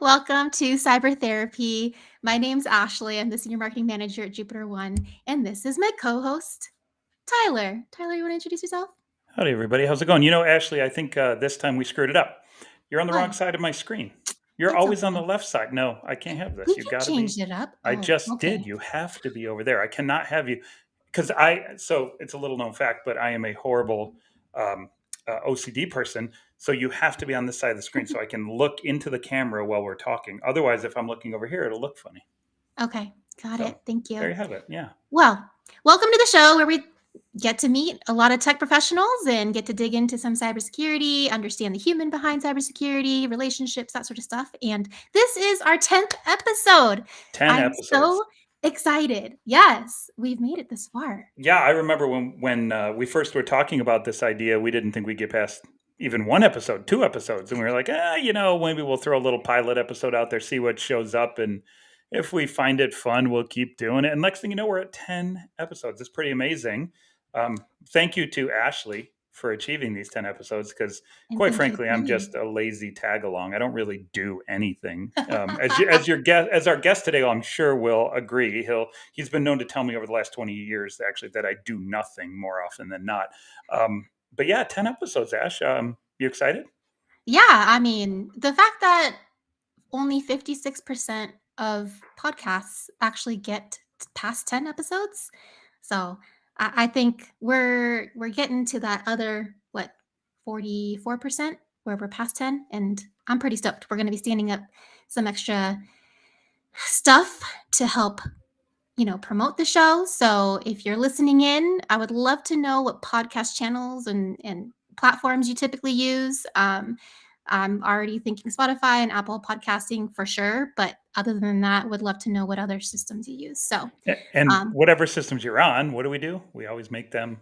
Welcome to Cyber Therapy. My name's Ashley. I'm the Senior Marketing Manager at Jupiter One, and this is my co-host, Tyler. Tyler, you want to introduce yourself? Howdy, everybody. How's it going? Ashley, I think this time we screwed it up. You're on the wrong What? side of my screen. You're That's always on the okay. left side. No, I can't have this. We You can got to change be. it up. I Oh, just did. okay. You have to be over there. I cannot have you so it's a little known fact, but I am a horrible OCD person. So you have to be on this side of the screen so I can look into the camera while we're talking. Otherwise, if I'm looking over here, it'll look funny. Okay, got So it. Thank there you. you have it. Yeah. Well, welcome to the show where we get to meet a lot of tech professionals and get to dig into some cybersecurity, understand the human behind cybersecurity, relationships, that sort of stuff. And this is our 10th episode. 10 I'm episodes. so excited. Yes, we've made it this far. Yeah, I remember when we first were talking about this idea, we didn't think we'd get past even one episode, two episodes, and we were like, maybe we'll throw a little pilot episode out there, see what shows up, and if we find it fun, we'll keep doing it. And next thing you know, we're at 10 episodes. It's pretty amazing. Thank you to Ashley for achieving these 10 episodes because, And quite thank you to frankly, I'm me. just a lazy tag along. I don't really do anything. As our guest today, I'm sure will agree. He's been known to tell me over the last 20 years actually that I do nothing more often than not. But yeah, 10 episodes, Ash. You excited? Yeah, I mean, the fact that only 56% of podcasts actually get past 10 episodes. So I think we're getting to that other 44% where we're past 10, and I'm pretty stoked. We're going to be standing up some extra stuff to help promote the show. So if you're listening in, I would love to know what podcast channels and platforms you typically use. I'm already thinking Spotify and Apple podcasting for sure, but other than that, would love to know what other systems you use. So And um, whatever systems you're on, what do? We always make them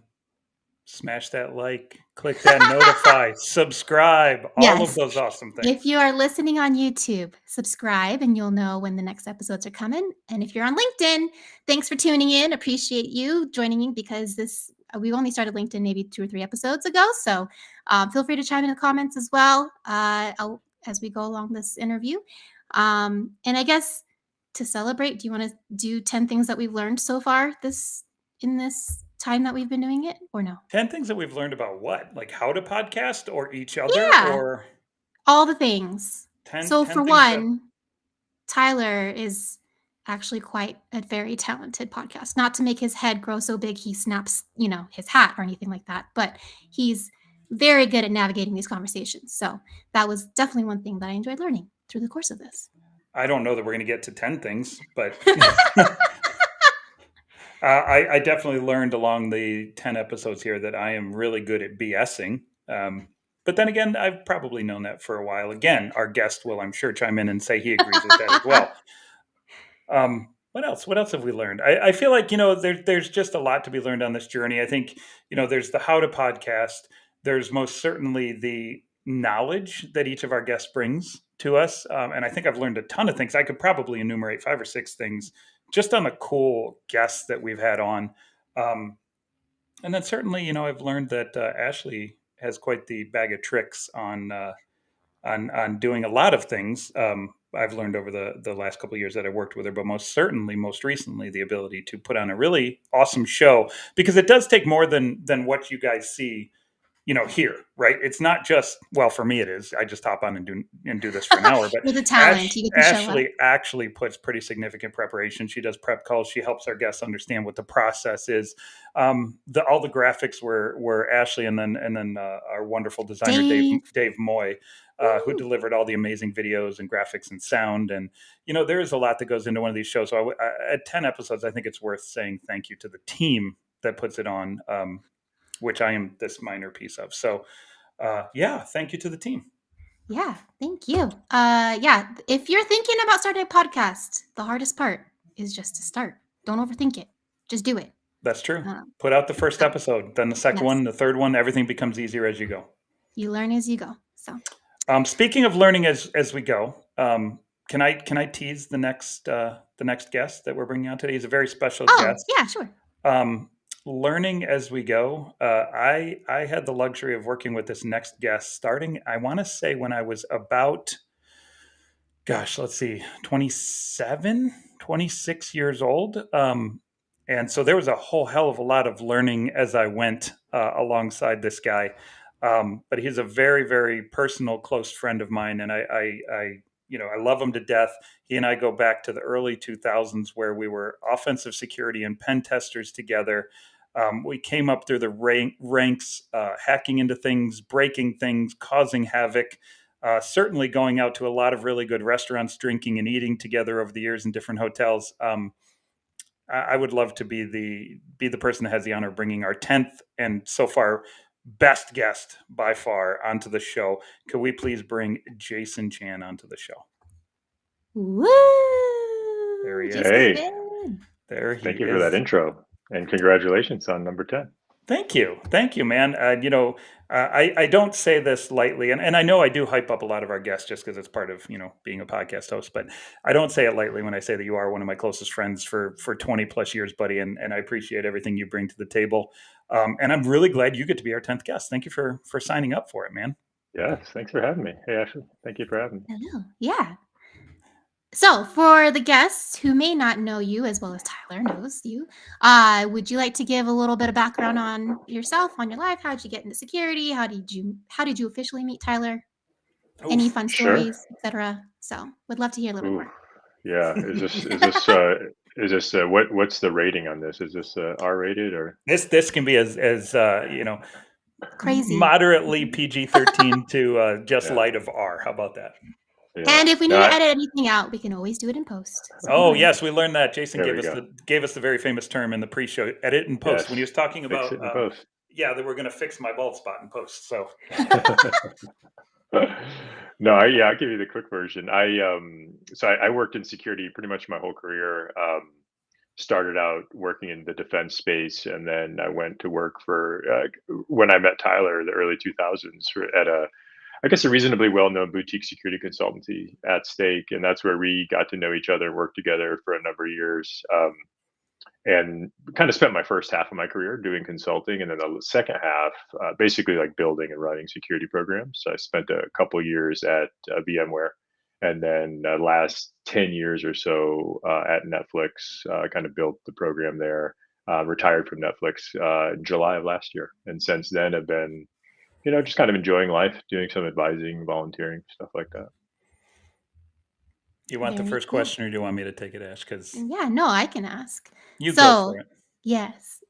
smash that like, click that notify, subscribe, all of yes, those awesome if things. you are listening on YouTube, subscribe and you'll know when the next episodes are coming. And if you're on LinkedIn, thanks for tuning in. Appreciate you joining in because we only started LinkedIn maybe 2 or 3 episodes ago. So feel free to chime in the comments as well as we go along this interview. And I guess to celebrate, do you want to do 10 things that we've learned so far in this time that we've been doing it or no? 10 things that we've learned about what? Like how to podcast or each other Yeah, or all the things. 10, So for 10 things that one, Tyler is actually quite a very talented podcast. Not to make his head grow so big he snaps, his hat or anything like that, but he's very good at navigating these conversations. So that was definitely one thing that I enjoyed learning through the course of this. I don't know that we're going to get to 10 things, but I definitely learned along the 10 episodes here that I am really good at BSing. But then again, I've probably known that for a while. Again, our guest will, I'm sure, chime in and say he agrees with that as well. What else? What else have we learned? I feel like, there's just a lot to be learned on this journey. I think, there's the how to podcast. There's most certainly the knowledge that each of our guests brings to us. And I think I've learned a ton of things. I could probably enumerate 5 or 6 things just on the cool guests that we've had on. Um, and then certainly, I've learned that Ashley has quite the bag of tricks on doing a lot of things. I've learned over the last couple of years that I worked with her, but most certainly, most recently, the ability to put on a really awesome show because it does take more than what you guys see, here, right? It's not just well for me. It is. I just hop on and do this for an hour, but You're the talent. You get to show up. Ashley actually puts pretty significant preparation. She does prep calls. She helps our guests understand what the process is. All the graphics were Ashley, and then our wonderful designer Dave. Dave Moy, who Woo. delivered all the amazing videos and graphics and sound. And there is a lot that goes into one of these shows. So at 10 episodes, I think it's worth saying thank you to the team that puts it on, which I am this minor piece of. So yeah, thank you to the team. Yeah, thank you. Yeah, if you're thinking about starting a podcast, the hardest part is just to start. Don't overthink it. Just do it. That's true. Um, Put out the first so episode, then the second yes, one, the third one. Everything becomes easier as you go. you learn as you go. So Speaking of learning as we go, can I tease the next guest that we're bringing on today? He's a very special oh guest. yeah, sure. Um, Learning as we go. I had the luxury of working with this next guest starting. I want to say when I was about gosh, let's see, 27, 26 years old. And so there was a whole hell of a lot of learning as I went alongside this guy. But he's a very, very personal, close friend of mine, and I love him to death. He and I go back to the early 2000s, where we were offensive security and pen testers together. We came up through the ranks, hacking into things, breaking things, causing havoc. Certainly going out to a lot of really good restaurants, drinking and eating together over the years in different hotels. I would love to be the person that has the honor of bringing our 10th and so far best guest by far onto the show. Could we please bring Jason Chan onto the show? Woo! There he is. Jason's Hey, been. There he thank you for that is. intro, and congratulations on number 10. Thank you, man. I don't say this lightly, and I know I do hype up a lot of our guests just because it's part of being a podcast host. But I don't say it lightly when I say that you are one of my closest friends for 20 plus years, buddy, and I appreciate everything you bring to the table. And I'm really glad you get to be our 10th guest. Thank you for signing up for it, man. Yes, thanks for having me. Hey, Ashley, thank you for having me. Hello. Yeah. So, for the guests who may not know you as well as Tyler knows you, would you like to give a little bit of background on yourself, on your life? How did you get into security? How did you officially meet Tyler? Any Oof. fun Sure. stories, etc. So, would love to hear a little Ooh, more. yeah. Is this what's the rating on this? Is this R rated or? This can be as Crazy. moderately PG-13 to just Yeah, light of R. How about that? yeah. And if we No, need to edit anything out, we can always do it in post. So don't Oh worry. yes, we learned that. Jason there gave we us go. the very famous term in the pre-show: edit and post. Yes, When he was talking fix about, it in post. yeah, that we're going to fix my bald spot in post. So No, I'll give you the quick version. I worked in security pretty much my whole career. Started out working in the defense space, and then I went to work for when I met Tyler, the early 2000s, at I guess a reasonably well-known boutique security consultancy at Stake, and that's where we got to know each other and work together for a number of years. And kind of spent my first half of my career doing consulting, and then the second half basically like building and running security programs. So I spent a couple years at VMware, and then last 10 years or so at Netflix. Kind of built the program there. Retired from Netflix in July of last year, and since then have been just kind of enjoying life, doing some advising, volunteering, stuff like that. you want the Very first cool. question, or do you want me to take it, Ash? Because Yeah, no, I can ask. you go for So, it. yes.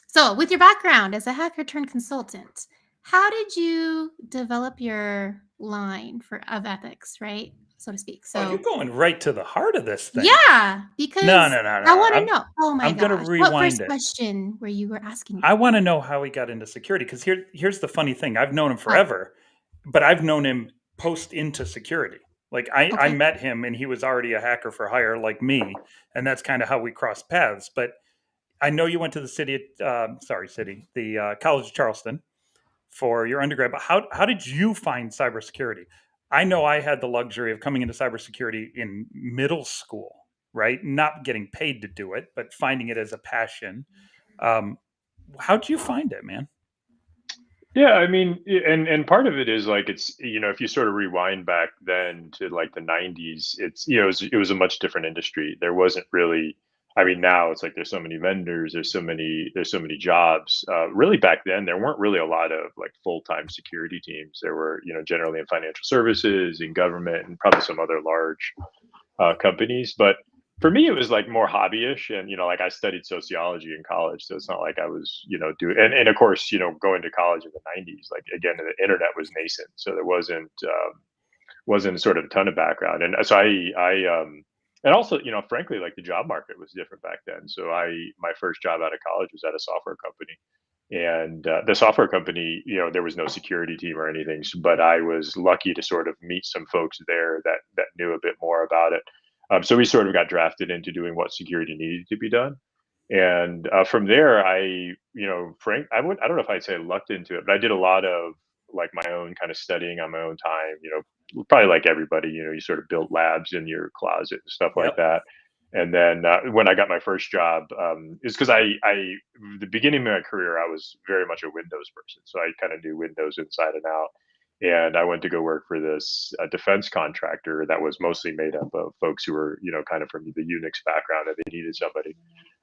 So with your background as a hacker turned consultant, how did you develop your line of ethics, right? So to speak. Oh, you're So, going right to the heart of this thing. yeah, No, because no, no, no. I want to I'm know. Oh my I'm gonna gosh. What rewind first it. question were you asking I me? want to know how he got into security, because here's the funny thing. I've known him Oh, forever, but I've known him post into security. Like I okay. met him and he was already a hacker for hire like me, and that's kind of how we crossed paths. But I know you went to the College of Charleston for your undergrad. But how did you find cybersecurity? I know I had the luxury of coming into cybersecurity in middle school, right? Not getting paid to do it, but finding it as a passion. Um, how'd you find it, man? Yeah, I mean, and part of it is like it's if you sort of rewind back then to like the 90s, it's it was a much different industry. There wasn't really, I mean, now it's like there's so many vendors, there's so many jobs. Really back then there weren't really a lot of like full-time security teams. There were generally in financial services, in government, and probably some other large companies. But for me, it was like more hobbyish, and like I studied sociology in college, so it's not like I was doing. And of course, going to college in the '90s, like again, the internet was nascent, so there wasn't sort of a ton of background, and so and also frankly, like the job market was different back then. So my first job out of college was at a software company. And the software company, there was no security team or anything, but I was lucky to sort of meet some folks there that knew a bit more about it. So we sort of got drafted into doing what security needed to be done. And from there, I don't know if I'd say lucked into it, but I did a lot of like my own kind of studying on my own time. Probably like everybody, you sort of built labs in your closet and stuff like Yep. that. And then when I got my first job, is because the beginning of my career, I was very much a Windows person, so I kind of knew Windows inside and out. And I went to go work for this defense contractor that was mostly made up of folks who were, kind of from the Unix background, and they needed somebody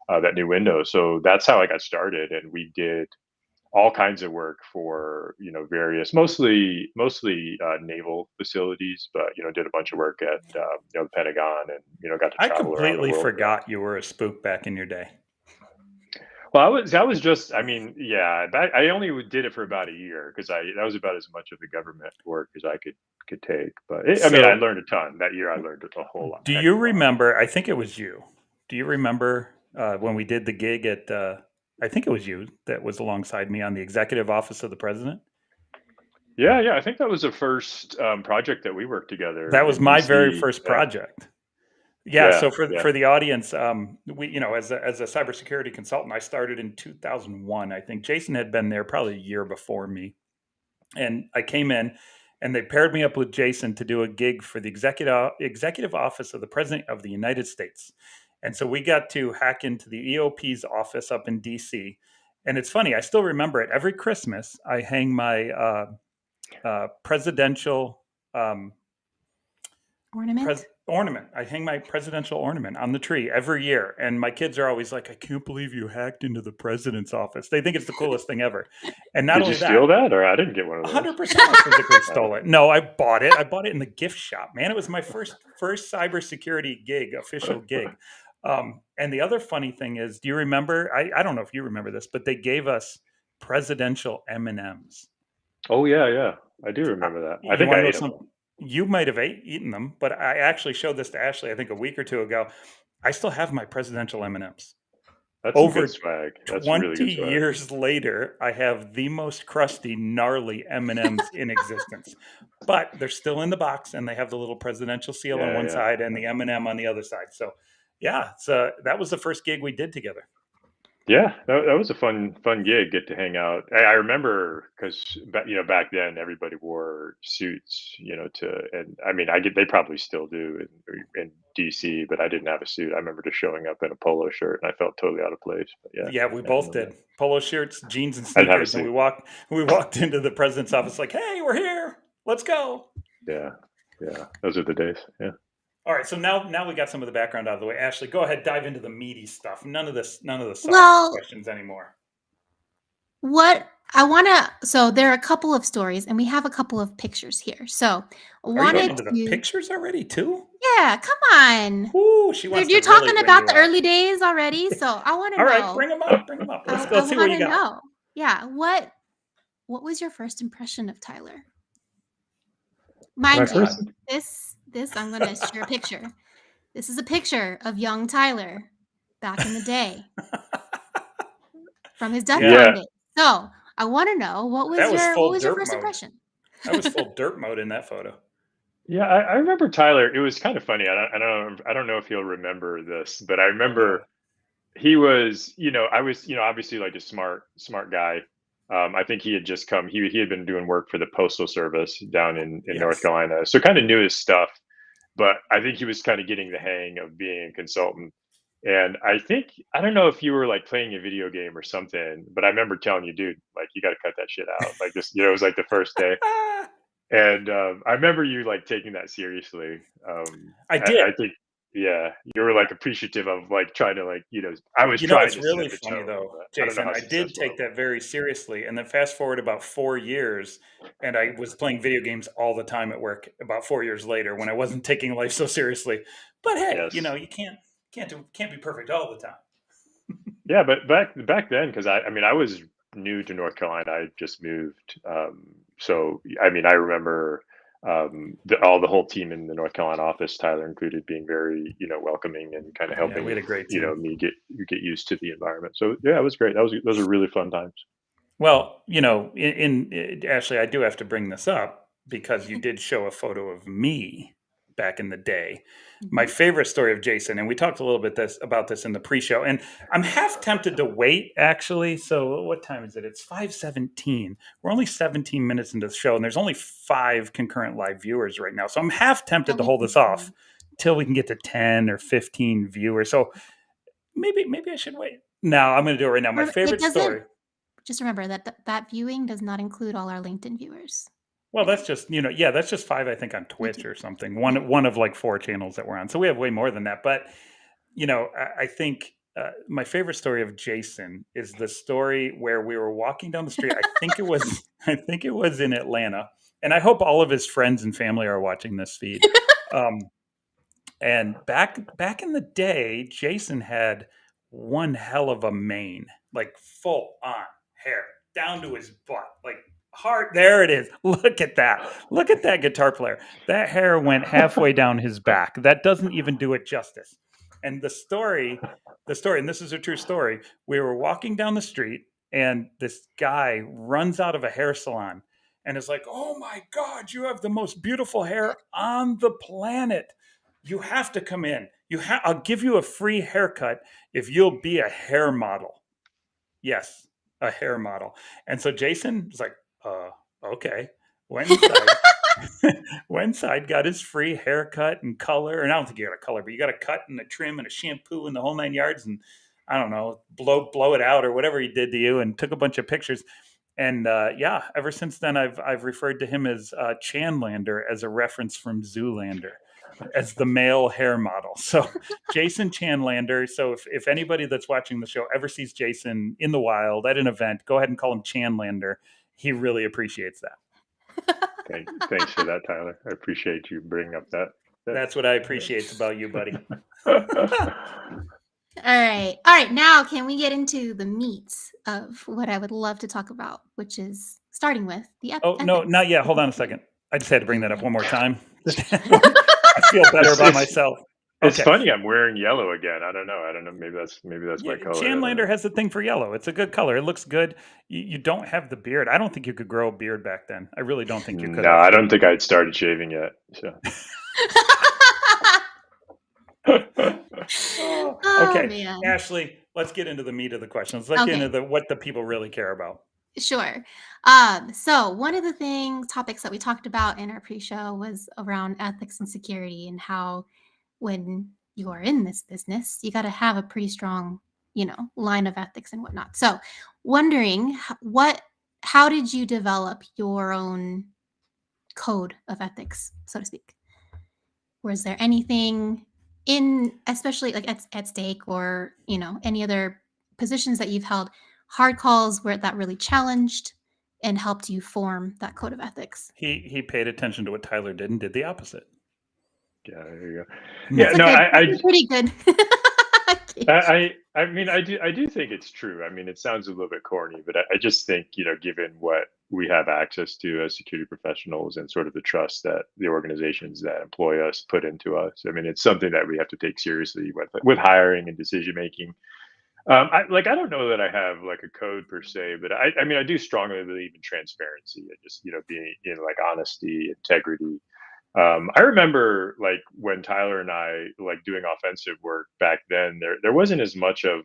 that knew Windows. So that's how I got started, and we did all kinds of work for various, mostly naval facilities, but did a bunch of work at the Pentagon, and got to I travel around the completely world. forgot you were a spook back in your day. Well, I was just, I mean, yeah, I only did it for about a year because that was about as much of the government work as I could take. But I mean, I So, learned a ton that year. I learned a whole lot, do heck you of a lot. remember? I think it was you. Do you remember when we did the gig at? I think it was you that was alongside me on the executive office of the president. Yeah, yeah, I think that was the first project that we worked together That was in my very DC. first Yeah, project. Yeah. yeah, So for yeah. for the audience, we as a cybersecurity consultant, I started in 2001. I think Jason had been there probably a year before me, and I came in, and they paired me up with Jason to do a gig for the executive office of the president of the United States. And so we got to hack into the EOP's office up in DC. And it's funny, I still remember it. Every Christmas, I hang my presidential Ornament? ornament. I hang my presidential ornament on the tree every year. And my kids are always like, I can't believe you hacked into the president's office. They think it's the coolest thing ever. And not Did you only that, steal that, or I didn't get one of those? 100% I physically stole Oh, it. No, I bought it. I bought it in the gift shop, man. It was my first cybersecurity gig, official gig. And the other funny thing is, do you remember? I don't know if you remember this, but they gave us presidential M&Ms. oh yeah, yeah. I do remember that. I You think want I to know ate them. something? You might have eaten them, but I actually showed this to Ashley, I think a week or two ago. I still have my presidential M&Ms. That's some good Over swag. That's really 20 good swag. years later, I have the most crusty, gnarly M&Ms in existence. But they're still in the box, and they have the little presidential seal on Yeah, one yeah. side and the M&M on the other side. So, yeah, that was the first gig we did together. Yeah, that was a fun gig. Get to hang out. I remember because back then everybody wore suits. And I mean they probably still do in DC, but I didn't have a suit. I remember just showing up in a polo shirt, and I felt totally out of place. But yeah, Yeah, we yeah, I both remember that. did. Polo shirts, jeans, and I didn't have a sneakers, and suit. we walked into the president's office like, "Hey, we're here. Let's go." Yeah, yeah. Those are the days. Yeah. All right, so now we got some of the background out of the way. Ashley, go ahead, dive into the meaty stuff. None of the soft Well, questions anymore. what I want to, so there are a couple of stories and we have a couple of pictures here. So I Are you getting wanted into the to, pictures already too? yeah, come on. Ooh, she wants to You're really talking bring about you the out. early days already. So I want to All right, know. bring them up. Bring them up. I Let's see what want you to got. know. Yeah. What was your first impression of Tyler? My Mind you, first. this I'm going to share a picture. This is a picture of young Tyler back in the day from his Yeah, DEFCON Yeah, days. So I want to know that was what full was your derp first mode. impression? That was full derp mode in that photo. yeah. I remember Tyler. It was kind of funny. I don't know if he'll remember this, but I Oh no. remember he was. I was. Obviously like a smart guy. I think he had just come. He had been doing work for the Postal Service down in North Yes. Carolina, so kind of knew his stuff. But I think he was kind of getting the hang of being a consultant. And I don't know if you were like playing a video game or something, but I remember telling you, dude, like you got to cut that shit out. Like this, it was like the first day, and I remember you like taking that seriously. I I did. think, yeah, you were like appreciative of like trying to like I was You know, trying it's to set really the funny tone, though, but I don't know Jason. how I did successful I take was. that very seriously, and then fast forward about 4 years, and I was playing video games all the time at work. About 4 years later, when I wasn't taking life so seriously, but hey, Yes. you can't be perfect all the time. Yeah, but back then, because I mean, I was new to North Carolina. I just moved, so I mean, I remember all the whole team in the North Carolina office, Tyler included, being very welcoming and kind of Yeah, helping we had a great team. me get used to the environment. So yeah, it was great. Those are really fun times. Well, Ashley, I do have to bring this up because you did show a photo of me back in the day. My Mhm. favorite story of Jason, and we talked a little bit about this in the pre-show, and I'm half tempted to wait actually. So what time is it? It's 5:17. We're only 17 minutes into the show, and there's only 5 concurrent live viewers right now. So I'm half Yeah, tempted to we hold can this off see. till we can get to 10 or 15 viewers. So maybe I should wait. No, I'm going to do it right now. My It favorite doesn't. story. Just remember that that viewing does not include all our LinkedIn viewers. Well, that's just, that's just 5, I think, on Twitch YouTube. or something. Yeah. One of like 4 channels that we're on. So we have way more than that. But, I think my favorite story of Jason is the story where we were walking down the street. I think it was in Atlanta. And I hope all of his friends and family are watching this feed. Um, and back in the day, Jason had one hell of a mane, like full on hair down to his butt, like hard. There it is. Look at that. Look at that guitar player. That hair went halfway down his back. That doesn't even do it justice. And the story, and this is a true story. We were walking down the street, and this guy runs out of a hair salon and is like, "Oh my God, you have the most beautiful hair on the planet. You have to come in. I'll give you a free haircut if you'll be a hair model." Yes, a hair model. And so Jason was like, okay. Went inside. Went inside, got his free haircut and color. And I don't think you got a color, but you got a cut and a trim and a shampoo and the whole 9 yards. And I don't know, blow it out or whatever he did to you, and took a bunch of pictures. And yeah, ever since then, I've referred to him as Chanlander, as a reference from Zoolander, as the male hair model. So Jason Chanlander. So if anybody that's watching the show ever sees Jason in the wild at an event, go ahead and call him Chanlander. He really appreciates that. Thanks for that, Tyler. I appreciate you bringing up that. That's what I appreciate about you, buddy. All right. Now, can we get into the meat of what I would love to talk about, which is starting with the Oh, no, ethics. not yet. Hold on a second. I just had to bring that up one more time. I feel better about myself. It's Okay. funny. I'm wearing yellow again. I don't know. Maybe that's my color. Chanlander has a thing for yellow. It's a good color. It looks good. You don't have the beard. I don't think you could grow a beard back then. I really don't think you could. No, I don't think I'd started shaving yet. So. Okay, man. Ashley, let's get into the meat of the questions. Let's get into what the people really care about. Sure. So one of the topics that we talked about in our pre-show was around ethics and security, and how when you are in this business, you got to have a pretty strong, line of ethics and whatnot. So wondering how did you develop your own code of ethics, so to speak? Was there anything especially like at stake, or, any other positions that you've held, hard calls where that really challenged and helped you form that code of ethics? He paid attention to what Tyler did and did the opposite. Yeah, there you go. That's I pretty good. I mean, I do think it's true. I mean, it sounds a little bit corny, but I just think, given what we have access to as security professionals and sort of the trust that the organizations that employ us put into us, I mean, it's something that we have to take seriously with hiring and decision making. I don't know that I have like a code per se, but I mean, I do strongly believe in transparency and just, being in like honesty, integrity. I remember like when Tyler and I like doing offensive work back then, there wasn't as much of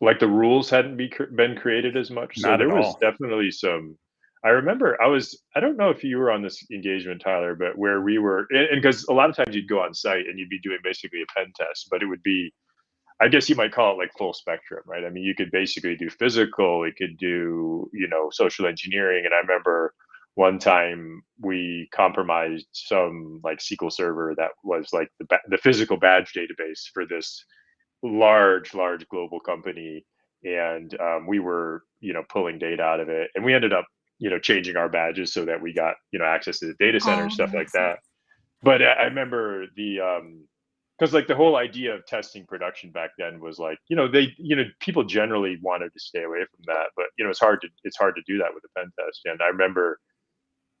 like the rules hadn't been created as much. So Not there at was all. definitely some. I remember I don't know if you were on this engagement, Tyler, but where we were, and because a lot of times you'd go on site and you'd be doing basically a pen test, but it would be, I guess you might call it like full spectrum, right? I mean, you could basically do physical, you could do, social engineering. And I remember one time we compromised some like SQL server that was like the physical badge database for this large global company. And we were, pulling data out of it. And we ended up, changing our badges so that we got, access to the data center and Oh, stuff that like makes sense. that. But I remember because like the whole idea of testing production back then was like, people generally wanted to stay away from that, but it's hard to do that with a pen test. And I remember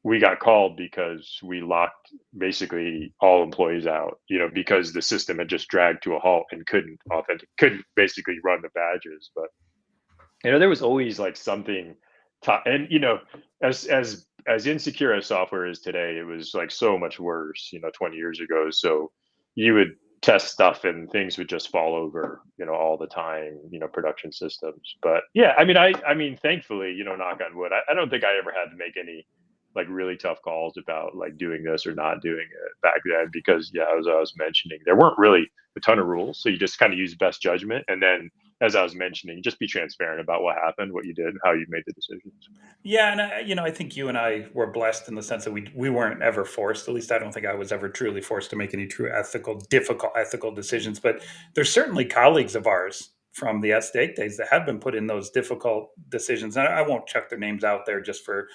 we got called because we locked basically all employees out, because the system had just dragged to a halt and couldn't basically run the badges. But there was always like something and as insecure as software is today, it was like so much worse 20 years ago. So you would test stuff and things would just fall over all the time, production systems. But yeah, I mean thankfully, knock on wood, I don't think I ever had to make any like really tough calls about like doing this or not doing it back then, because yeah, as I was mentioning, there weren't really a ton of rules, so you just kind of use best judgment. And then as I was mentioning, just be transparent about what happened, what you did, how you made the decisions. Yeah, and I think you and I were blessed in the sense that we weren't ever forced. At least I don't think I was ever truly forced to make any true difficult ethical decisions. But there's certainly colleagues of ours from the Steak days that have been put in those difficult decisions, and I won't chuck their names out there just for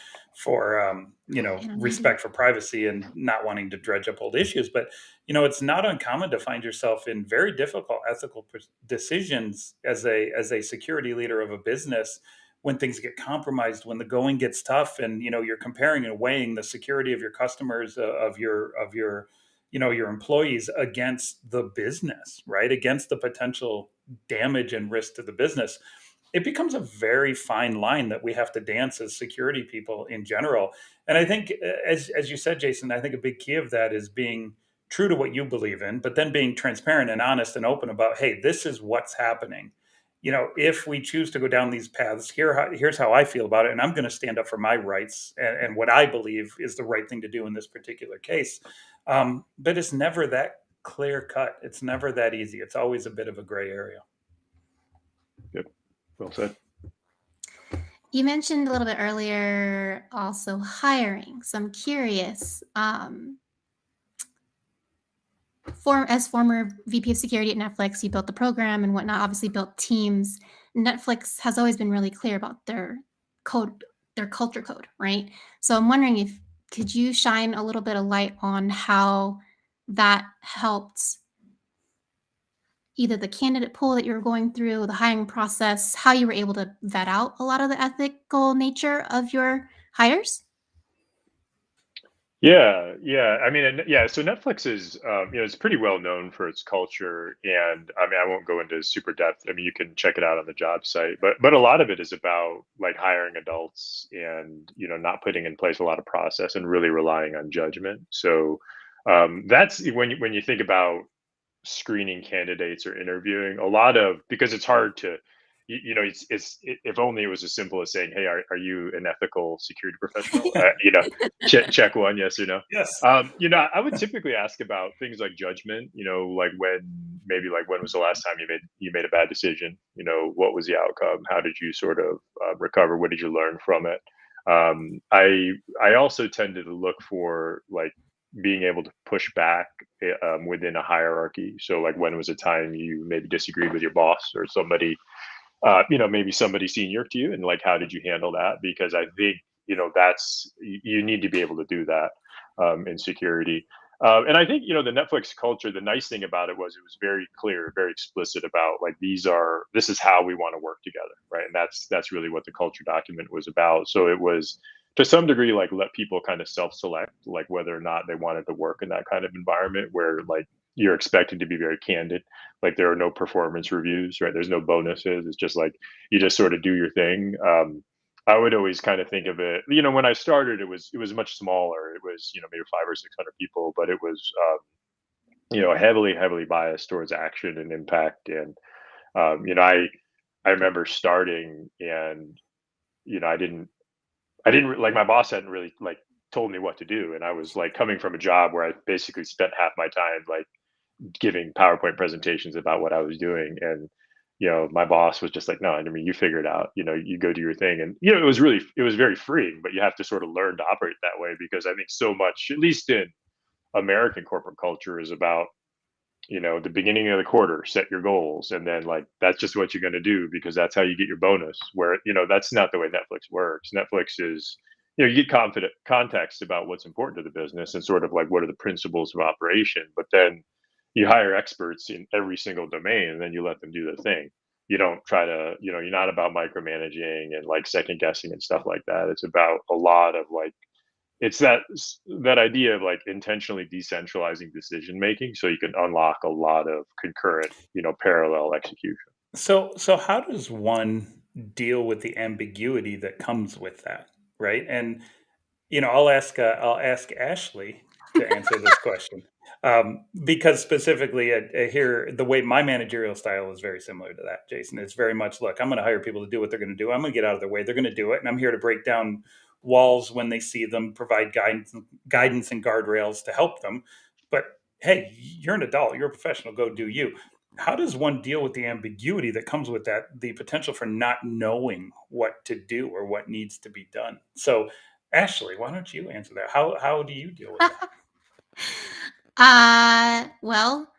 I don't need to. respect for privacy and not wanting to dredge up old issues. But it's not uncommon to find yourself in very difficult ethical decisions as a security leader of a business when things get compromised, when the going gets tough, and you're comparing and weighing the security of your customers, of your your employees against the business, right, against the potential damage and risk to the business. It becomes a very fine line that we have to dance as security people in general. And I think, as you said, Jason, I think a big key of that is being true to what you believe in, but then being transparent and honest and open about, hey, this is what's happening. If we choose to go down these paths, here's how I feel about it, and I'm going to stand up for my rights and what I believe is the right thing to do in this particular case. But it's never that clear cut. It's never that easy. It's always a bit of a gray area. Yep. Well said. You mentioned a little bit earlier also hiring. So I'm curious, as former VP of security at Netflix, you built the program and whatnot, obviously built teams. Netflix has always been really clear about their code, their culture code, right? So I'm wondering if could you shine a little bit of light on how that helped either the candidate pool that you were going through, the hiring process, how you were able to vet out a lot of the ethical nature of your hires? Yeah, yeah. I mean, and yeah. So Netflix is, it's pretty well known for its culture, and I mean, I won't go into super depth. I mean, you can check it out on the job site, but a lot of it is about like hiring adults and not putting in place a lot of process and really relying on judgment. So that's when you think about screening candidates or interviewing a lot of because it's hard to if only it was as simple as saying, hey, are you an ethical security professional, check one, yes or no. Yes. I would typically ask about things like judgment, like when was the last time you made a bad decision, what was the outcome, how did you sort of recover, what did you learn from it. I also tended to look for like being able to push back within a hierarchy. So, like, when was a time you maybe disagreed with your boss or somebody, maybe somebody senior to you, and like, how did you handle that? Because I think that's you need to be able to do that in security. And I think the Netflix culture. The nice thing about it was very clear, very explicit about like this is how we want to work together, right? And that's really what the culture document was about. So it was to some degree like let people kind of self-select like whether or not they wanted to work in that kind of environment where like you're expected to be very candid, like there are no performance reviews, right? There's no bonuses. It's just like you just sort of do your thing. I would always kind of think of it, when I started it was much smaller. It was maybe 500 or 600 people, but it was heavily biased towards action and impact. And I remember starting, and I didn't like, my boss hadn't really like told me what to do, and I was like coming from a job where I basically spent half my time like giving PowerPoint presentations about what I was doing. And my boss was just like, no, I mean, you figure it out, you go do your thing. And it was very freeing, but you have to sort of learn to operate that way, because I think so much, at least in American corporate culture, is about the beginning of the quarter, set your goals, and then like that's just what you're going to do because that's how you get your bonus. Where that's not the way Netflix works. Netflix is, you get confident context about what's important to the business and sort of like what are the principles of operation, but then you hire experts in every single domain and then you let them do their thing. You don't try to, you're not about micromanaging and like second guessing and stuff like that. It's about a lot of like, it's that idea of like intentionally decentralizing decision making so you can unlock a lot of concurrent, parallel execution. So how does one deal with the ambiguity that comes with that, right? And I'll ask Ashley to answer this question, because specifically here, the way my managerial style is very similar to that, Jason. It's very much, look, I'm going to hire people to do what they're going to do. I'm going to get out of their way. They're going to do it, and I'm here to break down walls when they see them, provide guidance and guardrails to help them. But hey, you're an adult. You're a professional. Go do you. how does one deal with the ambiguity that comes with that, the potential for not knowing what to do or what needs to be done? So, Ashley, why don't you answer that? How do you deal with that? Well,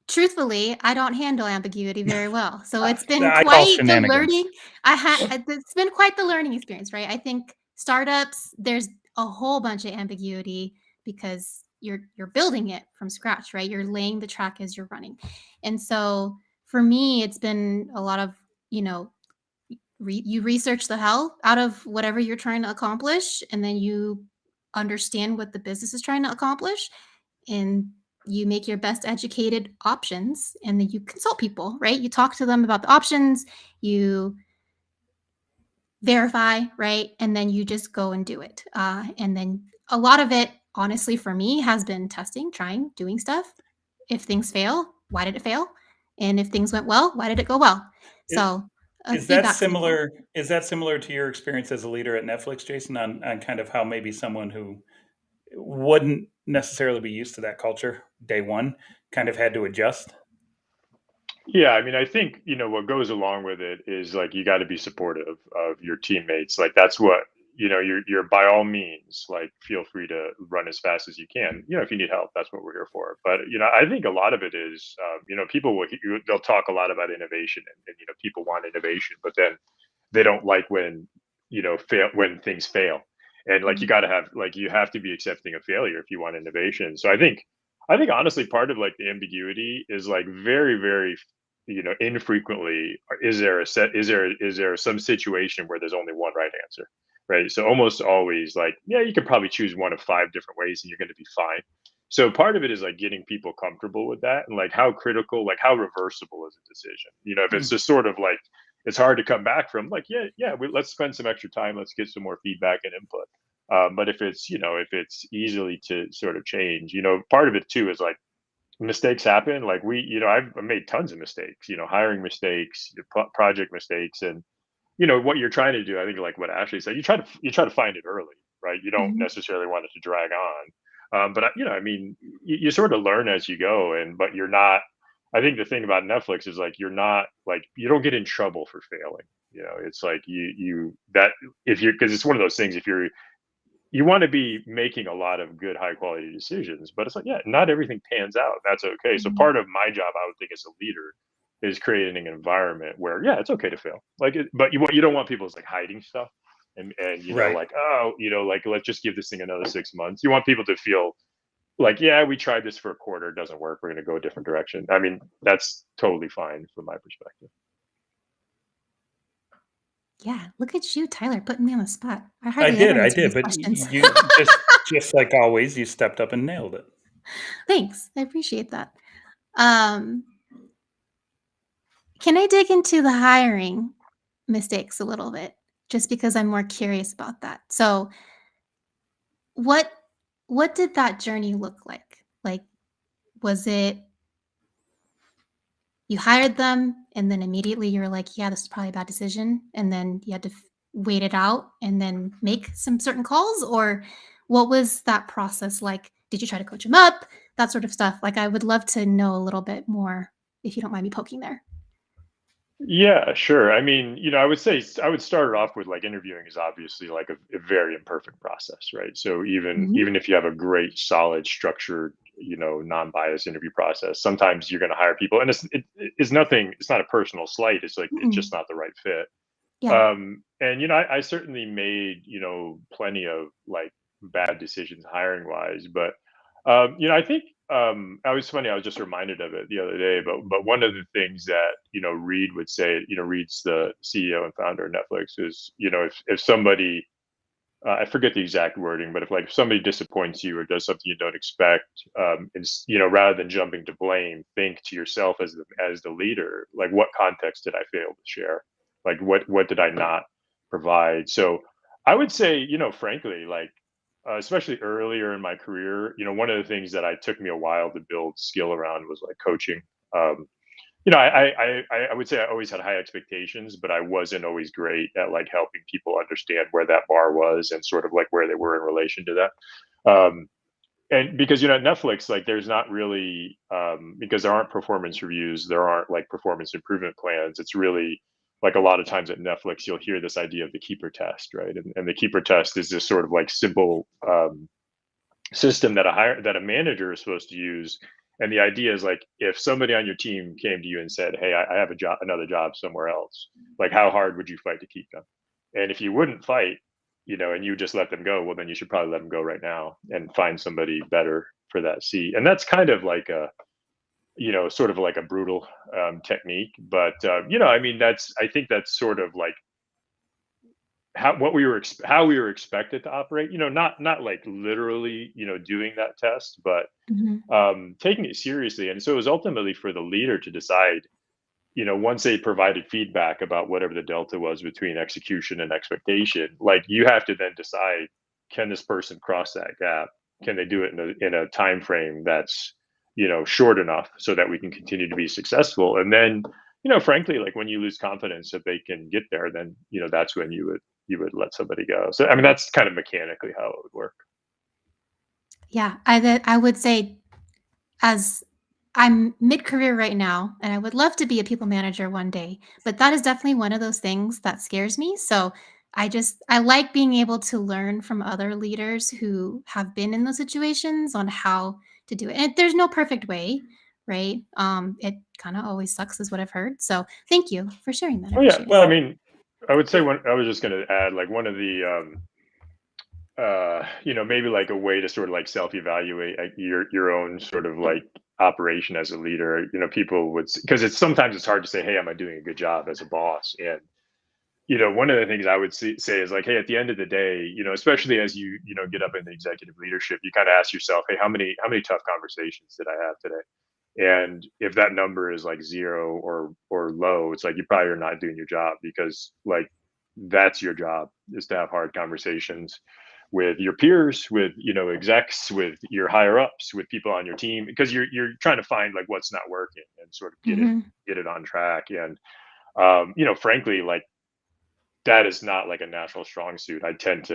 truthfully, I don't handle ambiguity very well. So it's been I call quite the shenanigans. learning. It's been quite the learning experience, right? I think startups, there's a whole bunch of ambiguity because you're building it from scratch, right? You're laying the track as you're running. And so for me, it's been a lot of, you know, you research the hell out of whatever you're trying to accomplish, and then you understand what the business is trying to accomplish, and you make your best educated options, and then you consult people, right? You talk to them about the options, you verify, right? And then you just go and do it. And then a lot of it, honestly, for me, has been testing, trying, doing stuff. If things fail, why did it fail? And if things went well, why did it go well? Is, So a is that feedback cycle. similar? Is that similar to your experience as a leader at Netflix, Jason, on kind of how maybe someone who wouldn't necessarily be used to that culture day one kind of had to adjust? Yeah, I mean, I think, what goes along with it is like you got to be supportive of your teammates. Like that's what, you're by all means, like feel free to run as fast as you can. If you need help, that's what we're here for. But, I think a lot of it is, people they'll talk a lot about innovation and people want innovation, but then they don't like when, when things fail. And like you Mhm. got to have, like, you have to be accepting of failure if you want innovation. So I think honestly, part of like the ambiguity is like very, very, infrequently is there some situation where there's only one right answer, right? So almost always, like, yeah, you could probably choose one of five different ways and you're going to be fine. So part of it is like getting people comfortable with that, and like how critical, like how reversible is a decision. If it's Mm. just sort of like it's hard to come back from, like, yeah, yeah, let's spend some extra time, let's get some more feedback and input. But if it's easily to sort of change, part of it too is like mistakes happen. Like I've made tons of mistakes, hiring mistakes, project mistakes, and what you're trying to do. I think like what Ashley said, you try to find it early, right? You don't Mhm. necessarily want it to drag on. But I mean, you sort of learn as you go, and but you're not. I think the thing about Netflix is like you're not like you don't get in trouble for failing. It's like you that if you're because it's one of those things. If you want to be making a lot of good high quality decisions, but it's like, yeah, not everything pans out. That's okay. So Mhm. part of my job, I would think, as a leader, is creating an environment where, yeah, it's okay to fail, like but you don't want people is like hiding stuff, and Right. like, oh, like, let's just give this thing another 6 months. You want people to feel like, yeah, we tried this for a quarter, it doesn't work, we're going to go a different direction. I mean, that's totally fine from my perspective. Yeah, look at you, Tyler, putting me on the spot. I I hardly ever did, I answer did, these but questions. you just like always, you stepped up and nailed it. Thanks. I appreciate that. Um, can I dig into the hiring mistakes a little bit? Just because I'm more curious about that. So, what what did that journey look like? Like, was it you hired them and then immediately you were like, yeah, this is probably a bad decision, and then you had to wait it out and then make some certain calls, or what was that process like? Did you try to coach them up, that sort of stuff? Like, I would love to know a little bit more, if you don't mind me poking there. Yeah, sure. I mean, I would say I would start it off with like interviewing is obviously like a very imperfect process, right? So even Mhm. even if you have a great, solid, structured, non-biased interview process, sometimes you're going to hire people, and it's nothing. It's not a personal slight. It's like it's just Mm-mm. not the right fit. Yeah. And I certainly made plenty of like bad decisions hiring wise, but I think I was funny. I was just reminded of it the other day, but one of the things that Reed would say, Reed's the CEO and founder of Netflix, is if somebody I forget the exact wording, but if somebody disappoints you or does something you don't expect, rather than jumping to blame, think to yourself as the leader, like, what context did I fail to share? Like what did I not provide? So I would say, frankly, like especially earlier in my career, one of the things that I took me a while to build skill around was like coaching. Um, I would say I always had high expectations, but I wasn't always great at like helping people understand where that bar was and sort of like where they were in relation to that. Um, And because at Netflix, like there's not really because there aren't performance reviews, there aren't like performance improvement plans. It's really like a lot of times at Netflix, you'll hear this idea of the keeper test, right? And the keeper test is this sort of like simple system that a manager is supposed to use. And the idea is like if somebody on your team came to you and said, "Hey, I have a job, another job somewhere else," like how hard would you fight to keep them? And if you wouldn't fight, and you just let them go, well, then you should probably let them go right now and find somebody better for that seat. And that's kind of like a, sort of like a brutal technique. But I mean, I think that's sort of like how we were expected to operate. Not like literally, doing that test, but Mhm. taking it seriously. And so it was ultimately for the leader to decide, once they provided feedback about whatever the delta was between execution and expectation, like you have to then decide, can this person cross that gap? Can they do it in a time frame that's, short enough so that we can continue to be successful? And then, frankly, like when you lose confidence that they can get there, then, that's when you would let somebody go. So, I mean, that's kind of mechanically how it would work. Yeah, I would say as I'm mid-career right now, and I would love to be a people manager one day, but that is definitely one of those things that scares me. So I like being able to learn from other leaders who have been in those situations on how to do it. And there's no perfect way, right? It kind of always sucks, is what I've heard. So thank you for sharing that. I Oh yeah, appreciate it. I Well, mean, I would say it, one. I was just going to add, like one of the maybe like a way to sort of like self-evaluate your own sort of like operation as a leader. People would, because it's hard to say, hey, am I doing a good job as a boss? And one of the things I would say is like, hey, at the end of the day, especially as you get up in the executive leadership, you kind of ask yourself, hey, how many tough conversations did I have today? And if that number is like zero or low, it's like you probably are not doing your job, because like that's your job, is to have hard conversations with your peers, with execs, with your higher ups, with people on your team, because you're trying to find like what's not working and sort of get it Mhm. get it on track. And frankly, like that is not like a natural strong suit. I don't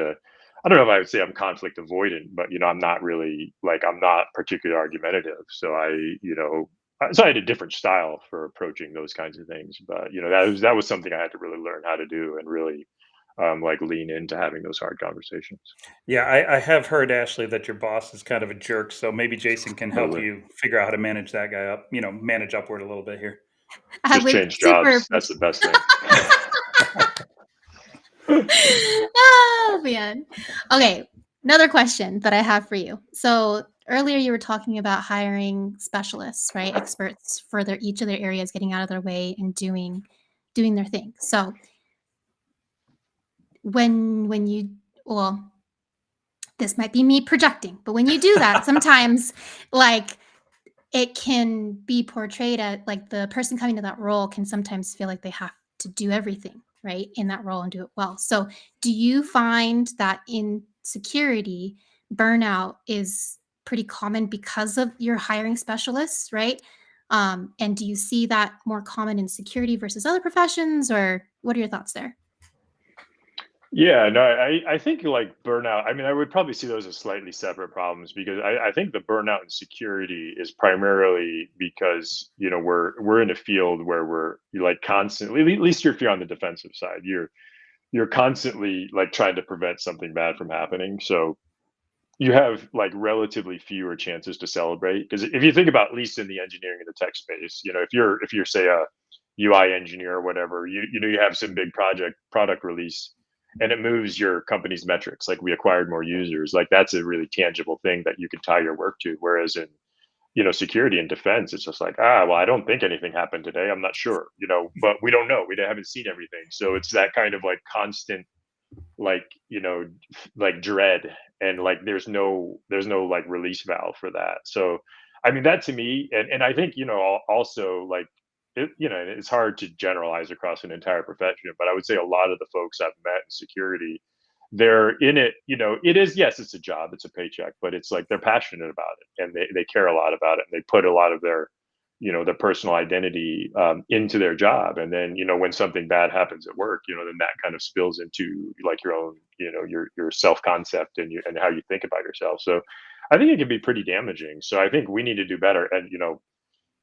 know if I would say I'm conflict avoidant, but I'm not really like, I'm not particularly argumentative. So I had a different style for approaching those kinds of things. But that was something I had to really learn how to do, and really like lean into having those hard conversations. yeah, I have heard, Ashley, that your boss is kind of a jerk. So maybe Jason can help Totally. you figure out how to manage that guy up, manage upward a little bit here. I Just would change super jobs. That's appreciate. the best thing. Oh man. Okay, another question that I have for you. So earlier you were talking about hiring specialists, right? Experts for each of their areas, getting out of their way and doing their thing. So when you well, this might be me projecting, but when you do that, sometimes like it can be portrayed as like the person coming to that role can sometimes feel like they have to do everything right in that role and do it well. So, do you find that in security, burnout is pretty common because of your hiring specialists, right? And do you see that more common in security versus other professions, or what are your thoughts there? Yeah, no, I think like burnout, I mean, I would probably see those as slightly separate problems, because I think the burnout in security is primarily because, we're in a field where you're like constantly, at least if you're on the defensive side, you're constantly like trying to prevent something bad from happening. So you have like relatively fewer chances to celebrate, because if you think about, at least in the engineering and the tech space, if you're say a UI engineer or whatever, you have some big product release, and it moves your company's metrics, like we acquired more users, like that's a really tangible thing that you can tie your work to. Whereas in security and defense, it's just like, well, I don't think anything happened today, I'm not sure, but we don't know, we haven't seen everything. So it's that kind of like constant, like like dread, and like there's no like release valve for that. So I mean, that to me, and I think also like it's hard to generalize across an entire profession, but I would say a lot of the folks I've met in security, they're in it, it is, yes, it's a job, it's a paycheck, but it's like they're passionate about it, and they care a lot about it, and they put a lot of their their personal identity into their job. And then, when something bad happens at work, then that kind of spills into like your own, your self concept and and how you think about yourself. So I think it can be pretty damaging. So I think we need to do better. And,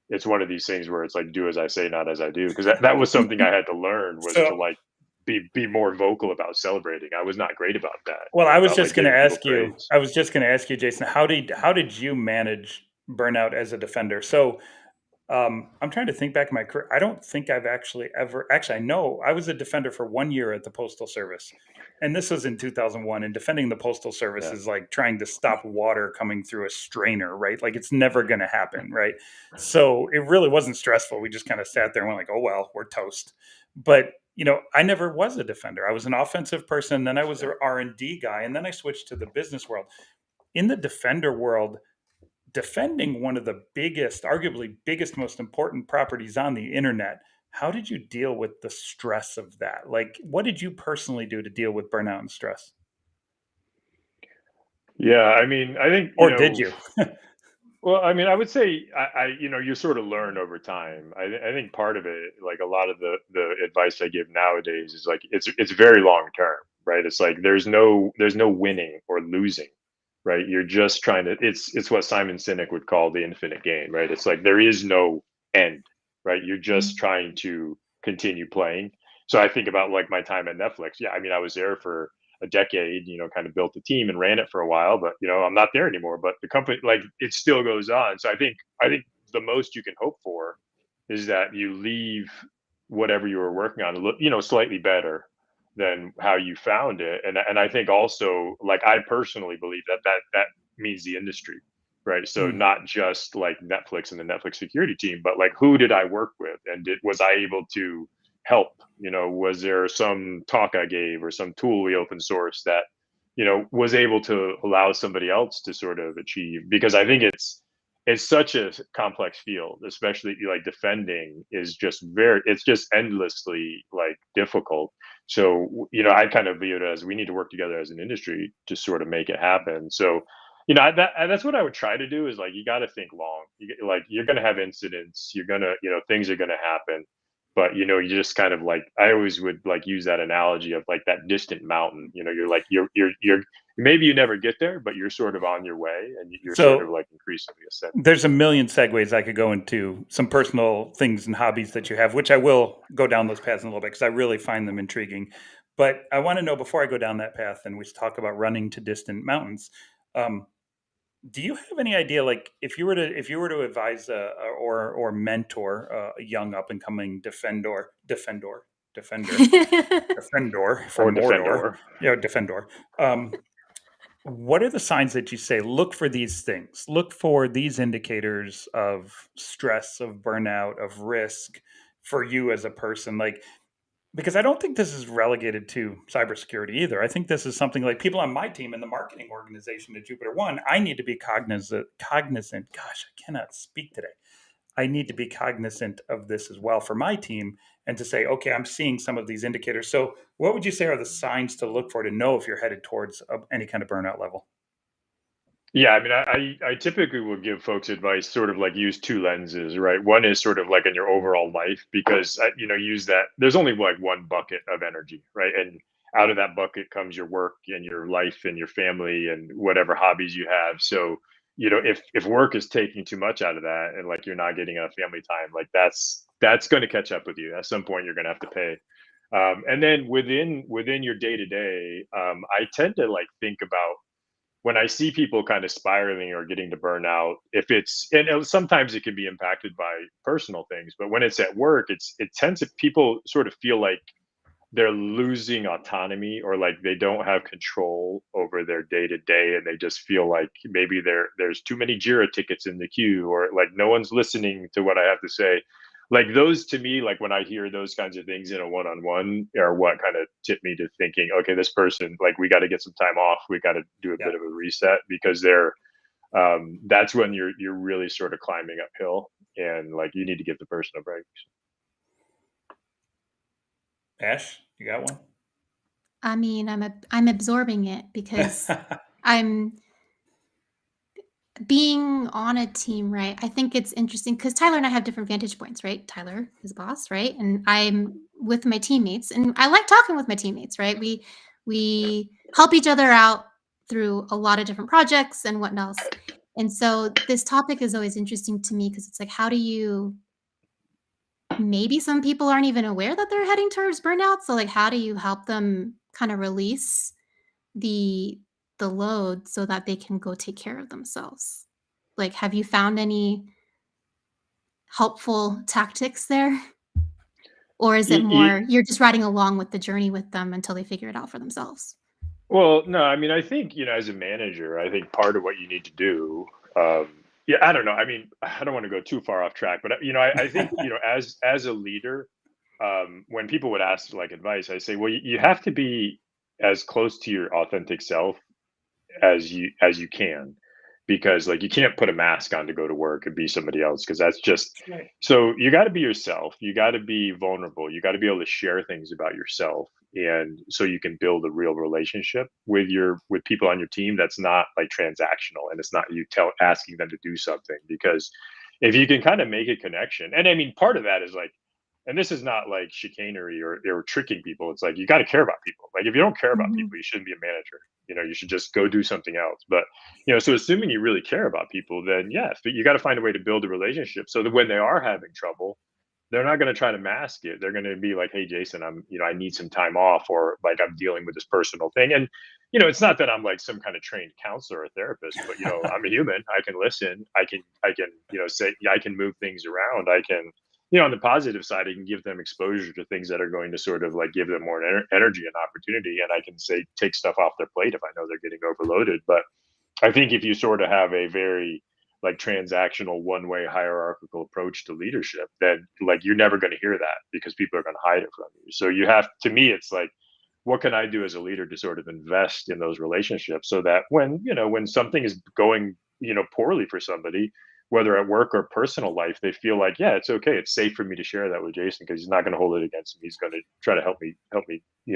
it's one of these things where it's like, do as I say, not as I do. Cause that was something I had to learn, was to So, like be more vocal about celebrating. I was not great about that, well, I was about like just going to giving people ask you. praise. I was just going to ask you, Jason. How did you manage burnout as a defender? So, I'm trying to think back in my career. I don't think I've actually ever. Actually, I know I was a defender for 1 year at the Postal Service, and this was in 2001. And defending the Postal Service Yeah. is like trying to stop water coming through a strainer, right? Like it's never going to happen, right? So it really wasn't stressful. We just kind of sat there and went like, "Oh well, we're toast." But I never was a defender. I was an offensive person. Then I was Yeah. an R&D guy, and then I switched to the business world. In the defender world, defending one of the biggest, arguably biggest, most important properties on the internet, how did you deal with the stress of that? Like, what did you personally do to deal with burnout and stress? Yeah. I mean, I think, Or did you? well, I mean, I would say you sort of learn over time. I think part of it, like a lot of the advice I give nowadays, is like it's very long term, right? It's like there's no winning or losing, right? You're just trying to. It's what Simon Sinek would call the infinite game, right? It's like there is no end, right? You're just trying to continue playing. So I think about like my time at Netflix. Yeah, I mean, I was there for a decade, kind of built a team and ran it for a while, but I'm not there anymore. But the company, like, it still goes on. So I think the most you can hope for is that you leave whatever you were working on, slightly better than how you found it. And I think also, like, I personally believe that means the industry, right? So Mm. not just like Netflix and the Netflix security team, but like, who did I work with, and was I able to help? Was there some talk I gave or some tool we open source that was able to allow somebody else to sort of achieve? Because I think it's such a complex field, especially like defending is just it's just endlessly like difficult. So I kind of view it as we need to work together as an industry to sort of make it happen. So that's what I would try to do, is like, you got to think long. Like, you're going to have incidents, you're going to, things are going to happen. But you just kind of like, I always would like use that analogy of like that distant mountain. You're like, you're maybe you never get there, but you're sort of on your way, and you're sort of So like increasingly ascending. there's a million segues I could go into, some personal things and hobbies that you have, which I will go down those paths in a little bit because I really find them intriguing. But I want to know, before I go down that path and we talk about running to distant mountains, um, do you have any idea, like, if you were to advise or mentor a young up and coming defender Or from Mordor, defender. defender, what are the signs that you say, look for these things, look for these indicators of stress, of burnout, of risk for you as a person? Like, because I don't think this is relegated to cybersecurity either. I think this is something like people on my team in the marketing organization at Jupiter One. I need to be cognizant. Gosh, I cannot speak today. I need to be cognizant of this as well for my team, and to say, okay, I'm seeing some of these indicators. So, what would you say are the signs to look for to know if you're headed towards any kind of burnout level? Yeah, I mean, I typically will give folks advice, sort of like, use two lenses, right? One is sort of like in your overall life, because use that. There's only like one bucket of energy, right? And out of that bucket comes your work and your life and your family and whatever hobbies you have. So if work is taking too much out of that, and like you're not getting enough family time, like that's going to catch up with you at some point. You're going to have to pay. And then within your day to day, I tend to like think about, when I see people kind of spiraling or getting to burnout, if it's, and sometimes it can be impacted by personal things, but when it's at work, it tends to, people sort of feel like they're losing autonomy, or like they don't have control over their day to day, and they just feel like maybe there's too many Jira tickets in the queue, or like no one's listening to what I have to say. Like, those, to me, like when I hear those kinds of things in a one-on-one, are what kind of tip me to thinking, okay, this person, like, we got to get some time off, we got to do a Yeah. bit of a reset, because that's when you're really sort of climbing uphill, and like you need to give the person a break. Ash, you got one? I mean, I'm absorbing it because I'm being on a team, right? I think it's interesting because Tyler and I have different vantage points, right? Tyler is boss, right? And I'm with my teammates, and I like talking with my teammates, right? We help each other out through a lot of different projects and whatnot. And so this topic is always interesting to me because it's like, how do you maybe some people aren't even aware that they're heading towards burnout. So like how do you help them kind of release the the load so that they can go take care of themselves? Like, have you found any helpful tactics there? Or is it Y- y- more you're just riding along with the journey with them until they figure it out for themselves? Well, no, I mean, I think, as a manager, I think part of what you need to do, yeah, I don't know. I mean, I don't want to go too far off track, but I think, as a leader, when people would ask like advice, I say, well, you have to be as close to your authentic self as you can, because like you can't put a mask on to go to work and be somebody else, because that's just, Right. so you got to be yourself, you got to be vulnerable, you got to be able to share things about yourself, and so you can build a real relationship with people on your team that's not like transactional, and it's not you asking them to do something, because if you can kind of make a connection, and I mean part of that is like, and this is not like chicanery or tricking people. It's like you got to care about people. Like if you don't care about Mhm. people, you shouldn't be a manager. You should just go do something else. But so assuming you really care about people, then yes, but you got to find a way to build a relationship so that when they are having trouble, they're not going to try to mask it. They're going to be like, "Hey, Jason, I need some time off, or like I'm dealing with this personal thing." And it's not that I'm like some kind of trained counselor or therapist, but I'm a human. I can listen. I can say, yeah, I can move things around. I can, on the positive side, I can give them exposure to things that are going to sort of like give them more energy and opportunity, and I can say take stuff off their plate if I know they're getting overloaded. But I think if you sort of have a very like transactional one-way hierarchical approach to leadership, then like you're never going to hear that because people are going to hide it from you. So you have, to me, it's like, what can I do as a leader to sort of invest in those relationships so that when something is going poorly for somebody, whether at work or personal life, they feel like, yeah, it's okay, it's safe for me to share that with Jason because he's not going to hold it against me, he's going to try to help me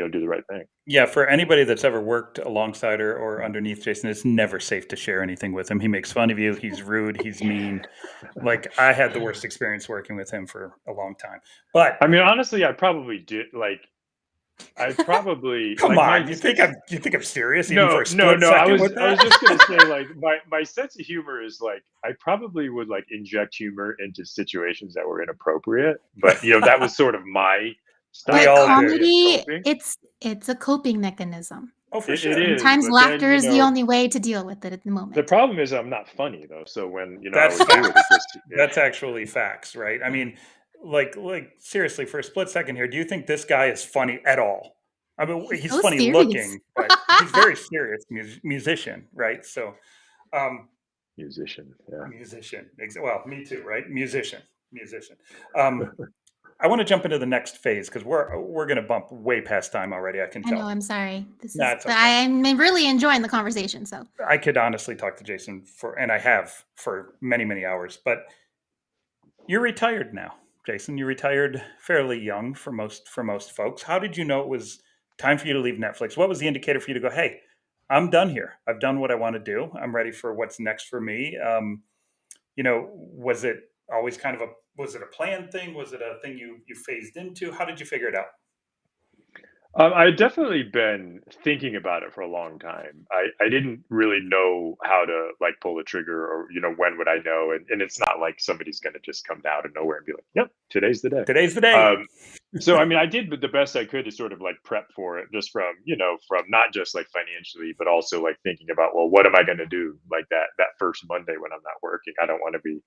do the right thing. Yeah, for anybody that's ever worked alongside or underneath Jason, it's never safe to share anything with him. He makes fun of you. He's rude. He's mean. Like I had the worst experience working with him for a long time. But I mean, honestly, I probably did like, I probably come like on, you think I'm serious even for no, a no, split no. I second was with I was that? just gonna say like my sense of humor is like I probably would like inject humor into situations that were inappropriate, but that was sort of my We But style, all I did think, it. in comedy, coping. it's a coping mechanism. Oh, for It sure. is, Sometimes but then laughter is the only way to deal with it at the the moment. problem is I'm not funny though. So when I That's would do it, it facts. just That's actually facts, right? I mean, like seriously, for a split second here, do you think this guy is funny at all? I mean, He's he's so funny serious. looking, but he's very serious musician, right? So, um, musician. Yeah. musician. Well, me too, right? Musician. Um, I want to jump into the next phase because we're going to bump way past time already. I can I know, tell. I'm sorry. That's okay. I'm really enjoying the conversation, so I could honestly talk to Jason and I have for many, many hours. But you're retired now, Jason. You retired fairly young for most folks. How did you know it was time for you to leave Netflix? What was the indicator for you to go, hey, I'm done here. I've done what I want to do. I'm ready for what's next for me. Was it always kind of was it a planned thing? Was it a thing you phased into? How did you figure it out? I'd definitely been thinking about it for a long time. I didn't really know how to like pull the trigger, or when would I know, and it's not like somebody's going to just come out of nowhere and be like, "Yep, today's the day." Today's the day. Um, so I mean, I did the best I could to sort of like prep for it, just from not just like financially, but also like thinking about, well, what am I going to do like that first Monday when I'm not working? I don't want to be,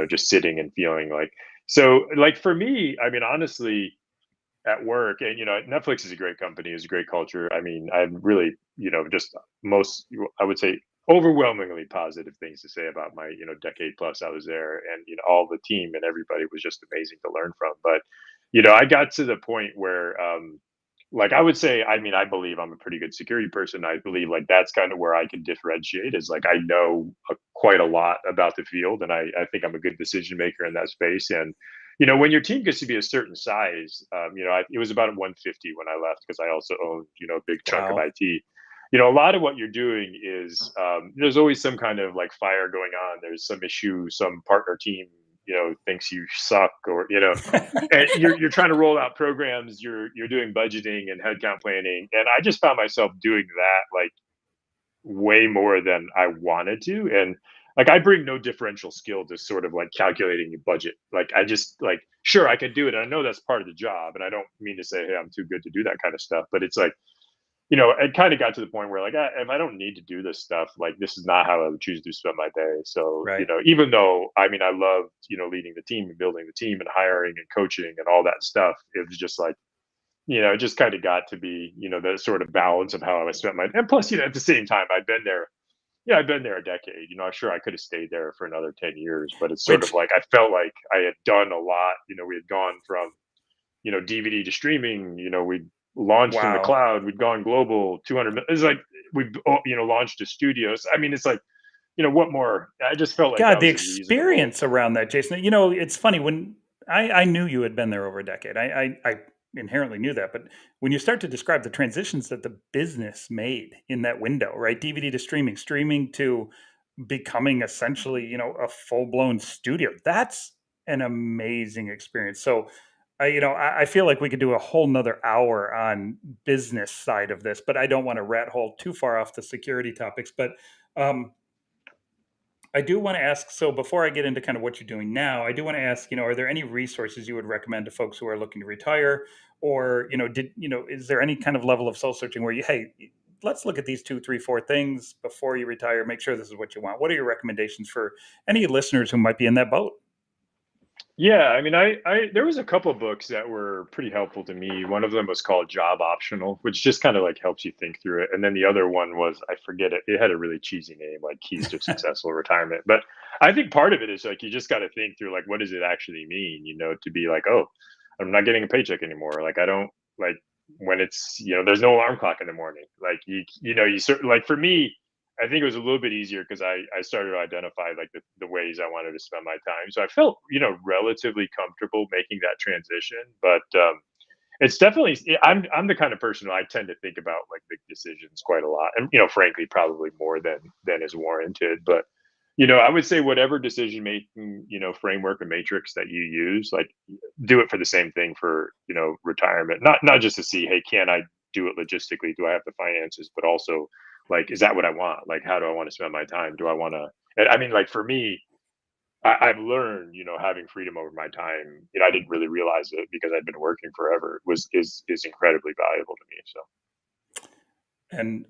just sitting and feeling like, so like for me. I mean, honestly, at work, and Netflix is a great company, is a great culture. I mean, I'm really, just most, I would say, overwhelmingly positive things to say about my decade plus I was there, and all the team and everybody was just amazing to learn from. But I got to the point where like I would say, I mean, I believe I'm a pretty good security person. I believe like that's kind of where I can differentiate, is like I know quite a lot about the field, and I think I'm a good decision maker in that space. And when your team gets to be a certain size, it was about 150 when I left, because I also owned a big chunk of Wow. IT. a lot of what you're doing is there's always some kind of like fire going on. There's some issue, some partner team, thinks you suck, or and you're trying to roll out programs. You're doing budgeting and headcount planning, and I just found myself doing that like way more than I wanted to. And like I bring no differential skill to sort of like calculating a budget. Like I just like sure I could do it. And I know that's part of the job. And I don't mean to say, hey, I'm too good to do that kind of stuff. But it's like, it kind of got to the point where like if I don't need to do this stuff, like this is not how I would choose to spend my day. So, Right. even though I mean I loved, leading the team and building the team and hiring and coaching and all that stuff, it was just like, it just kind of got to be, the sort of balance of how I spent my, and plus, at the same time, I've been there a decade. Sure, I could have stayed there for another 10 years, but it's sort of Which, like I felt like I had done a lot. We had gone from, DVD to streaming. We'd launched in the wow. cloud. We'd gone global. 200. It's like we've launched a studio. So, I mean, it's like, what more? I just felt like God, that the was a reasonable. experience around that, Jason. It's funny when I knew you had been there over a decade. I inherently knew that, but when you start to describe the transitions that the business made in that window, right? DVD to streaming, streaming to becoming essentially, a full blown studio. That's an amazing experience. So, I feel like we could do a whole nother hour on business side of this, but I don't want to rat hole too far off the security topics. But um, I do want to ask, so before I get into kind of what you're doing now, I do want to ask, are there any resources you would recommend to folks who are looking to retire? Or, is there any kind of level of soul searching where hey, let's look at these 2, 3, 4 things before you retire, make sure this is what you want. What are your recommendations for any listeners who might be in that boat? Yeah, I mean, I there was a couple of books that were pretty helpful to me. One of them was called Job Optional, which just kind of like helps you think through it. And then the other one was, I forget it. It had a really cheesy name, like Keys to Successful Retirement. But I think part of it is like you just got to think through like what does it actually mean, to be like, oh, I'm not getting a paycheck anymore. Like I don't like when it's, there's no alarm clock in the morning. Like you certainly like for me, I think it was a little bit easier because I started to identify like the ways I wanted to spend my time. So I felt, relatively comfortable making that transition. But it's definitely I'm the kind of person who I tend to think about like big decisions quite a lot. And, frankly, probably more than is warranted. But, I would say whatever decision making, framework or matrix that you use, like do it for the same thing for, retirement. Not just to see, hey, can I do it logistically? Do I have the finances? But also like, is that what I want? Like, how do I want to spend my time? Do I want to? And I mean, like for me, I've learned, having freedom over my time. I didn't really realize it because I'd been working forever. Was is incredibly valuable to me.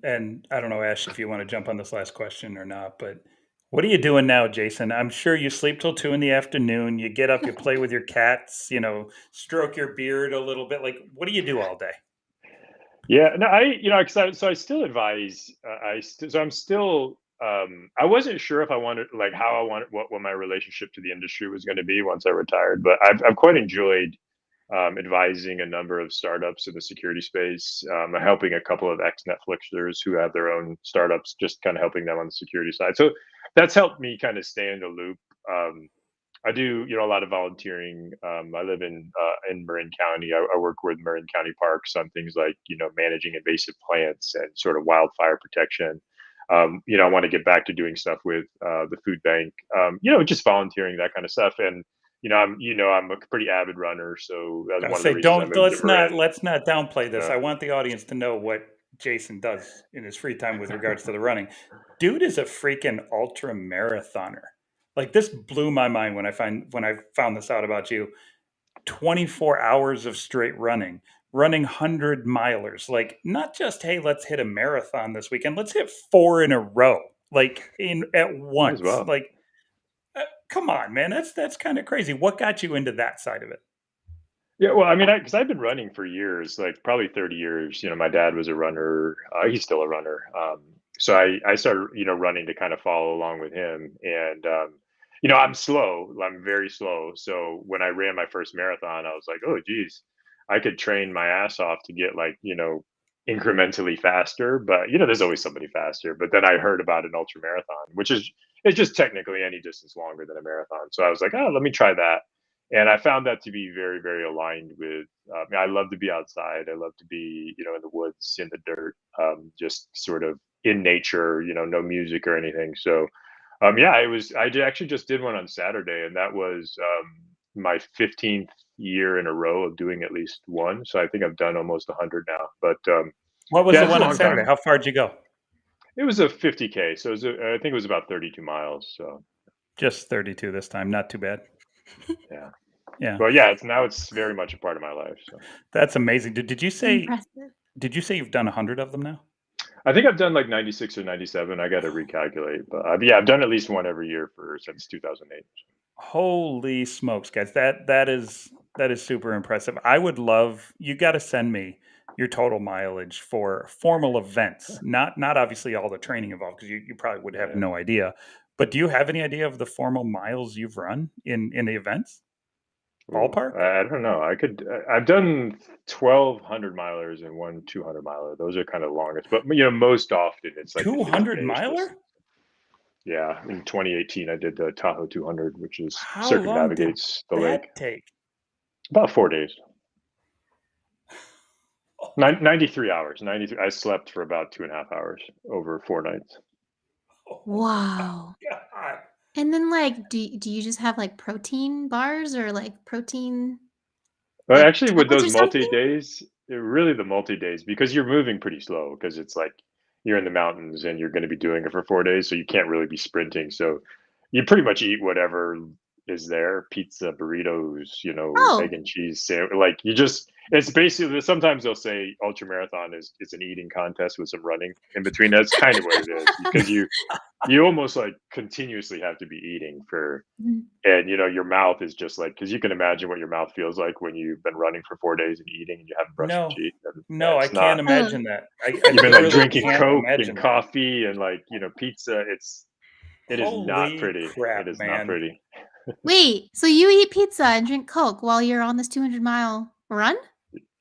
So And I don't know, Ash, if you want to jump on this last question or not, but what are you doing now, Jason? I'm sure you sleep till 2 in the afternoon. You get up, you play with your cats, stroke your beard a little bit. Like, what do you do all day? yeah, no, so I still advise. So I'm still. I wasn't sure if I wanted like how I wanted what my relationship to the industry was going to be once I retired, but I've quite enjoyed advising a number of startups in the security space, helping a couple of ex Netflixers who have their own startups, just kind of helping them on the security side. So that's helped me kind of stay in the loop. I do, a lot of volunteering. I live in Marin County. I work with Marin County Parks on things like, managing invasive plants and sort of wildfire protection. I want to get back to doing stuff with the food bank. Just volunteering, that kind of stuff. And I'm a pretty avid runner, so that's I one of the say, reasons I don't moved to Marin. let's not downplay this. Yeah. I want the audience to know what Jason does in his free time with regards to the running. Dude is a freaking ultra marathoner. Like, this blew my mind when I found this out about you. 24 hours of straight running 100 milers. Like, not just, hey, let's hit a marathon this weekend. Let's hit 4 in a row, like in at As once. well. Like, come on, man. That's kind of crazy. What got you into that side of it? Yeah, well, I mean, because I've been running for years, like probably 30 years. My dad was a runner. He's still a runner. So I started, running to kind of follow along with him. And, I'm slow. I'm very slow. So when I ran my first marathon, I was like, oh, geez, I could train my ass off to get like, incrementally faster. But, there's always somebody faster. But then I heard about an ultra marathon, which is, it's just technically any distance longer than a marathon. So I was like, oh, let me try that. And I found that to be very, very aligned with. I love to be outside. I love to be, in the woods, in the dirt, just sort of in nature. No music or anything. So, yeah, it was. Actually just did one on Saturday, and that was my 15th year in a row of doing at least one. So I think I've done almost 100 now. But What was yeah, the it's a one on long Saturday? time. How far did you go? It was a 50K, so I think it was about 32 miles. So Just 32 this time. Not too bad. yeah. Yeah, But yeah, it's very much a part of my life. So that's amazing. Did you say Impressive. you've done 100 of them now? I think I've done like 96 or 97. I got to recalculate, but yeah, I've done at least one every year since 2008. Holy smokes, guys! That is super impressive. I would love you. Got to send me your total mileage for formal events. Not obviously all the training involved because you probably would have Yeah. no idea. But do you have any idea of the formal miles you've run in the events? Ooh, Ballpark? I don't know. I've done 1,200 milers and one 200 miler. Those are kind of longest, but most often it's like the 200 50K miler? distance. Yeah, in 2018 I did the Tahoe 200, which is How long did circumnavigates the lake. that take? About 4 days. 93 hours. 93. I slept for about 2.5 hours over 4 nights. Oh my Wow. god! And then do you just have like protein bars or like protein But like actually, with tablets those or multi something? days, really the multi days, because you're moving pretty slow, because it's like you're in the mountains and you're going to be doing it for 4 days, so you can't really be sprinting. So you pretty much eat whatever is there: pizza, burritos, egg Oh. and cheese sandwich. Like it's basically, sometimes they'll say ultra marathon is an eating contest with some running in between. That's kind of what it is, because you almost like continuously have to be eating for. Mhm. And your mouth is just like, because you can imagine what your mouth feels like when you've been running for 4 days and eating and you haven't brushed your No, teeth. And yeah, no, I it's not. can't Oh. imagine that. I You've been like literally drinking can't Coke and imagine that. coffee and like pizza. It is not Holy pretty. It crap, is not man! pretty. Wait, so you eat pizza and drink Coke while you're on this 200-mile run?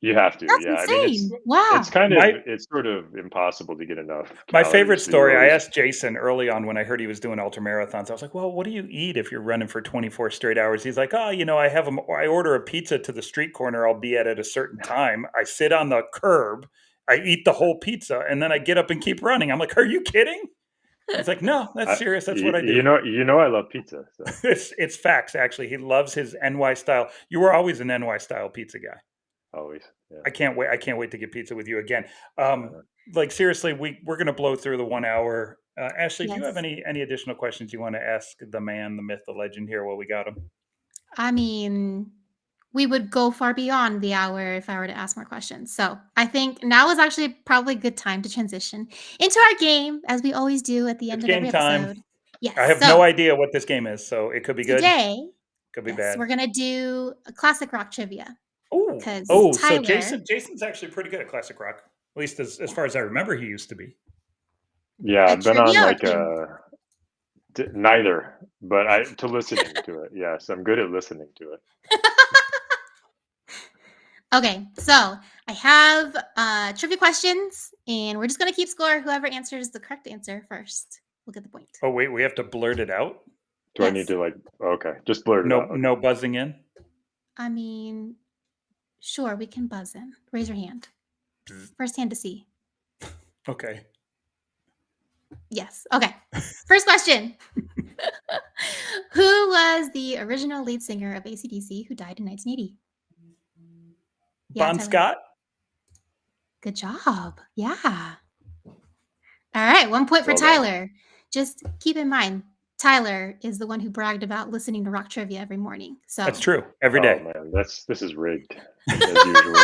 You have to. That's Yeah, I mean insane. it's Wow. kind of My it's sort of impossible to get enough my favorite calories. So you story. I always. asked Jason early on when I heard he was doing ultra marathons. I was like, "Well, what do you eat if you're running for 24 straight hours?" He's like, "Oh, I order a pizza to the street corner. I'll be at a certain time. I sit on the curb, I eat the whole pizza, and then I get up and keep running." I'm like, "Are you kidding?" He's like, "No, that's serious. That's what I do." I love pizza. So It's facts. Actually, he loves his NY style. You were always an NY style pizza guy. always. Yeah. I can't wait. I can't wait to get pizza with you again. Uh, Like seriously, we're gonna blow through the 1 hour. Ashley, do you have Yes. any additional questions you want to ask the man, the myth, the legend here while we got him? I mean, we would go far beyond the hour if I were to ask more questions. So I think now is actually probably a good time to transition into our game, as we always do at the It's end of game every time. episode. I Yes. have no So idea what this game is, so it could be good, today, could be yes, we're bad. gonna do a classic rock trivia Oh, because oh, so Tyler. Jason's actually pretty good at classic rock. At least as far as I remember, he used to be. yeah, A I've been on trivia or like game? neither, but I to listening to it. Yes, I'm good at listening to it. Okay, so I have trivia questions, and we're just gonna keep score. Whoever answers the correct answer first will get the point. Oh wait, we have to blurt it out. Do I need Yes, to like? Okay, just blurt it No, out. Okay. no buzzing in. I mean, sure, we can buzz in. Raise your hand. Bzz. First hand to see. Okay. Yes. Okay. First question. Who was the original lead singer of AC/DC who died in 1980? Yeah, Bon Tyler. Scott. Good job. Yeah. All right, 1 point for Well done. Tyler. Just keep in mind, Tyler is the one who bragged about listening to rock trivia every morning. That's So true. Every Oh day. man, this is rigged as usual.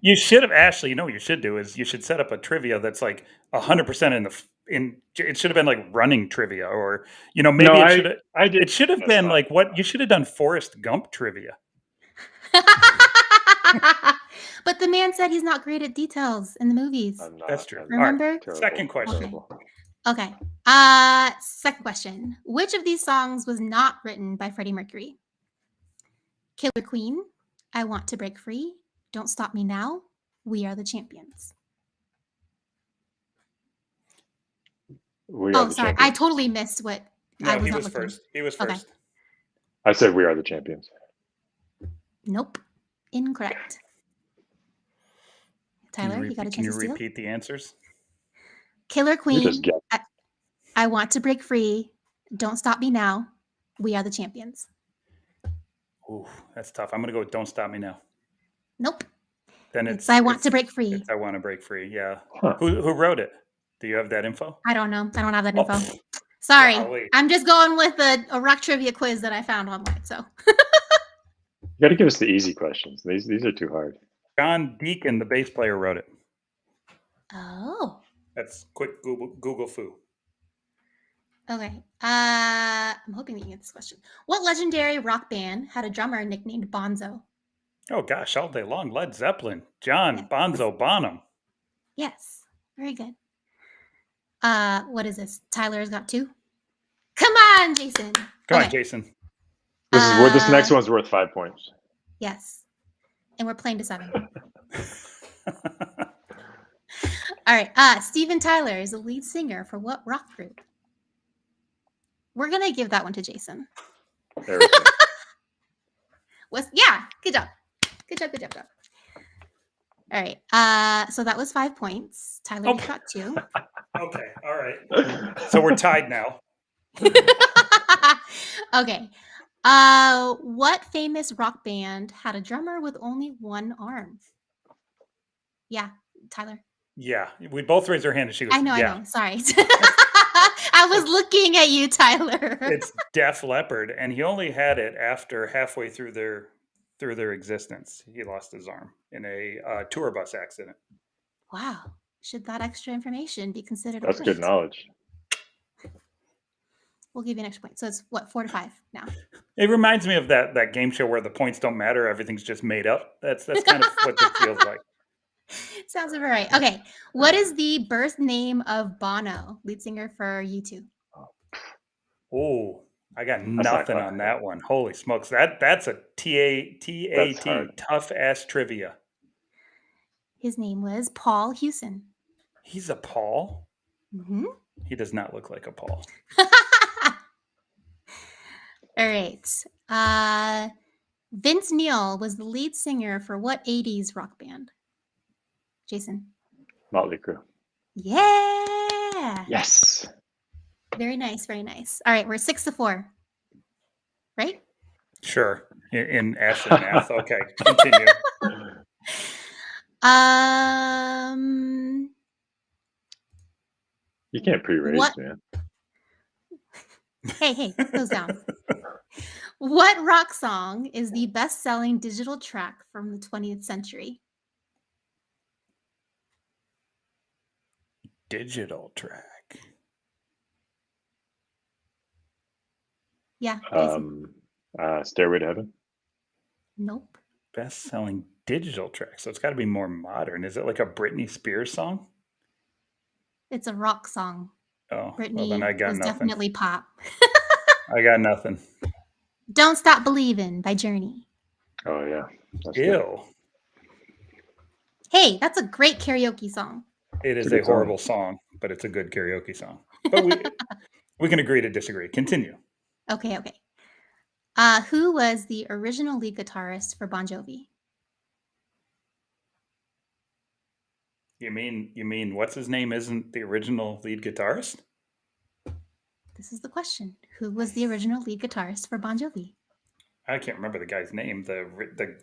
You should have Ashley. You know what you should do is you should set up a trivia that's like 100% in. It should have been like running trivia, or No, maybe it I did it should have mess been up. like what you should have done Forrest Gump trivia. But the man said he's not great at details in the movies. I'm That's not. true. I'm All right. Remember? Second terrible. I'm question. Okay. terrible. Okay. Second question. Which of these songs was not written by Freddie Mercury? Killer Queen, I Want to Break Free, Don't Stop Me Now, We Are the Champions. We are Oh, the sorry. I champions. totally missed what I No, was he not was looking. first. He was Okay. first. I said we are the champions. Nope. Incorrect. Tyler, you got a Can chance you to steal? repeat the answers? Killer You just Queen. get I Want to Break Free. Don't Stop Me Now. We Are the Champions. Ooh, that's tough. I'm going to go with Don't Stop Me Now. Nope. Then It's I Want to Break Free. It's I Want to Break Free. Yeah. Huh. Who wrote it? Do you have that info? I don't know. I don't have that Oh, info. Sorry. golly. I'm just going with a rock trivia quiz that I found online. So You got to give us the easy questions. These are too hard. John Deacon, the bass player, wrote it. Oh. That's quick Google foo. Okay. I'm hoping that you get this question. What legendary rock band had a drummer nicknamed Bonzo? Oh gosh, all day long. Led Zeppelin. John Yes. Bonzo Bonham. Yes. Very good. What is this? Tyler's got 2. Come on, Jason. Come Okay. on, Jason. This next one's worth 5 points. Yes. And we're playing to 7. All right. Steven Tyler is the lead singer for what rock group? We're gonna give that one to Jason. There we go. Yeah, good job. Good job. All right. So that was 5 points. Tyler, you got 2. Okay, all right. So we're tied now. Okay. What famous rock band had a drummer with only one arm? Yeah, Tyler. Yeah, we both raised our hand and she goes, I know. yeah. Sorry. I was looking at you, Tyler. It's Def Leppard, and he only had it after halfway through their existence. He lost his arm in a tour bus accident. Wow. Should that extra information be considered a That's point? good knowledge. We'll give you an extra point. So it's what, 4 to 5 now? It reminds me of that game show where the points don't matter, everything's just made up. That's kind of what this feels like. Sounds about right. Okay. What is the birth name of Bono, lead singer for U2? Oh, I got not nothing tough. on that one. Holy smokes. That's a That's TAT, hard. tough ass trivia. His name was Paul Hewson. He's a Paul? Mm-hmm. He does not look like a Paul. All right. Vince Neil was the lead singer for what 80s rock band? Jason. Motley Crue. Yeah. Yes. Very nice. All right, we're 6 to 4. Right? Sure. In Ashley math. Okay, continue. You can't pre-raise, What? man. Hey, goes down. What rock song is the best-selling digital track from the 20th century? Digital track. Yeah. Jason. Stairway to Heaven. Nope. Best-selling digital track. So it's got to be more modern. Is it like a Britney Spears song? It's a rock song. Oh, Britney well then I got was nothing. definitely pop. I got nothing. Don't Stop Believin' by Journey. Oh yeah. That's Ew. good. Hey, that's a great karaoke song. It is It's a a good song. horrible song, but it's a good karaoke song. But we can agree to disagree. Continue. Okay. Who was the original lead guitarist for Bon Jovi? You mean what's his name isn't the original lead guitarist? This is the question. Who was the original lead guitarist for Bon Jovi? I can't remember the guy's name. The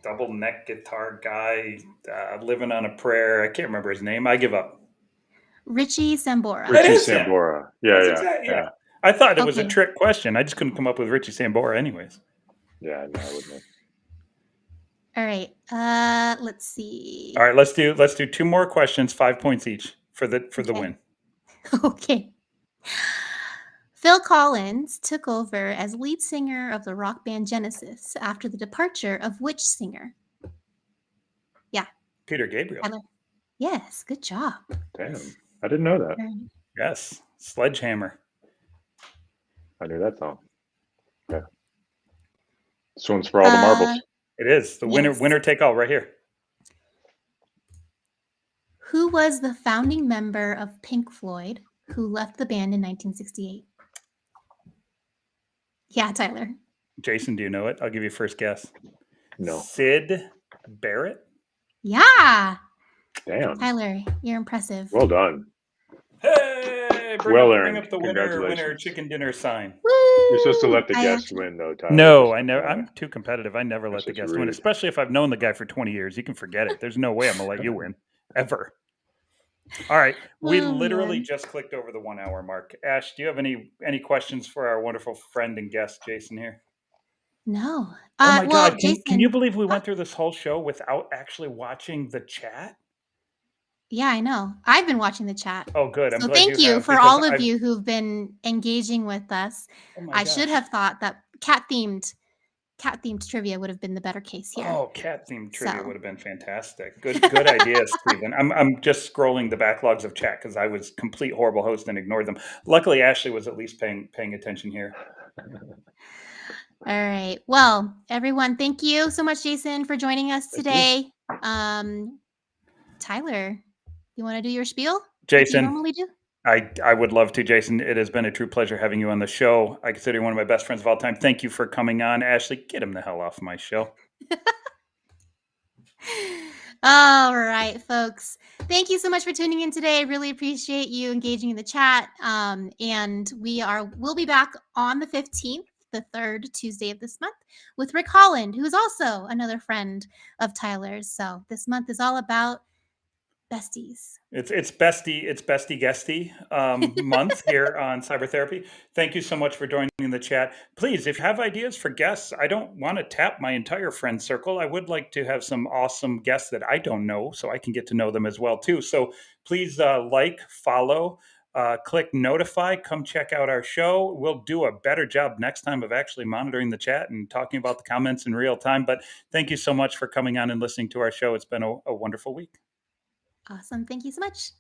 double neck guitar guy living on a prayer. I can't remember his name. I give up. Richie Sambora. That Richie is him. Sambora. Yeah. I thought it was a Okay. trick question. I just couldn't come up with Richie Sambora anyways. Yeah, no, I wouldn't. All right. Let's see. All right, let's do 2 more questions, 5 points each for the Okay. win. Okay. Phil Collins took over as lead singer of the rock band Genesis after the departure of which singer? Peter Gabriel. Tyler. Yes, good job. Damn, I didn't know that. All right. Yes. Sledgehammer. I knew that song. Okay. This one's for all the marbles. It is. The Yes. winner take all right here. Who was the founding member of Pink Floyd who left the band in 1968? Yeah, Tyler. Jason, do you know it? I'll give you first guess. No. Sid Barrett? Yeah. Damn. Tyler, you're impressive. Well done. Hey, Well bring earned. up the winner Congratulations. chicken dinner sign. You're supposed to Woo! let the guest win, though, Tyler. No, Just I never. FYI. I'm too competitive. I never let the That's guest win, rude. especially if I've known the guy for 20 years. You can forget it. There's no way I'm gonna let you win ever. All right, we Oh, literally man. just clicked over the 1 hour mark. Ash, do you have any questions for our wonderful friend and guest Jason here? No. Oh my Well, God, can you Jason. believe we went through this whole show without actually watching the chat? Yeah, I know. I've been watching the chat. Oh, good. I'm So glad thank you you have for because all of I've. you who've been engaging with us. Oh my I should gosh. have thought that cat-themed trivia would have been the better case here. Oh, cat themed trivia So. would have been fantastic. Good idea, Stephen. I'm just scrolling the backlogs of chat because I was complete horrible host and ignored them. Luckily, Ashley was at least paying attention here. All right. Well, everyone, thank you so much, Jason, for joining us today. Tyler, you want to do your spiel like you Jason, normally do? I would love to, Jason. It has been a true pleasure having you on the show. I consider you one of my best friends of all time. Thank you for coming on. Ashley, get him the hell off my show. All right, folks. Thank you so much for tuning in today. I really appreciate you engaging in the chat. And we'll be back on the 15th, the third Tuesday of this month, with Rick Holland, who is also another friend of Tyler's. So this month is all about besties. It's bestie guesty month here on Cyber Therapy. Thank you so much for joining the chat. Please, if you have ideas for guests, I don't want to tap my entire friend circle. I would like to have some awesome guests that I don't know, so I can get to know them as well too. So please follow, click notify, come check out our show. We'll do a better job next time of actually monitoring the chat and talking about the comments in real time. But thank you so much for coming on and listening to our show. It's been a wonderful week. Awesome. Thank you so much.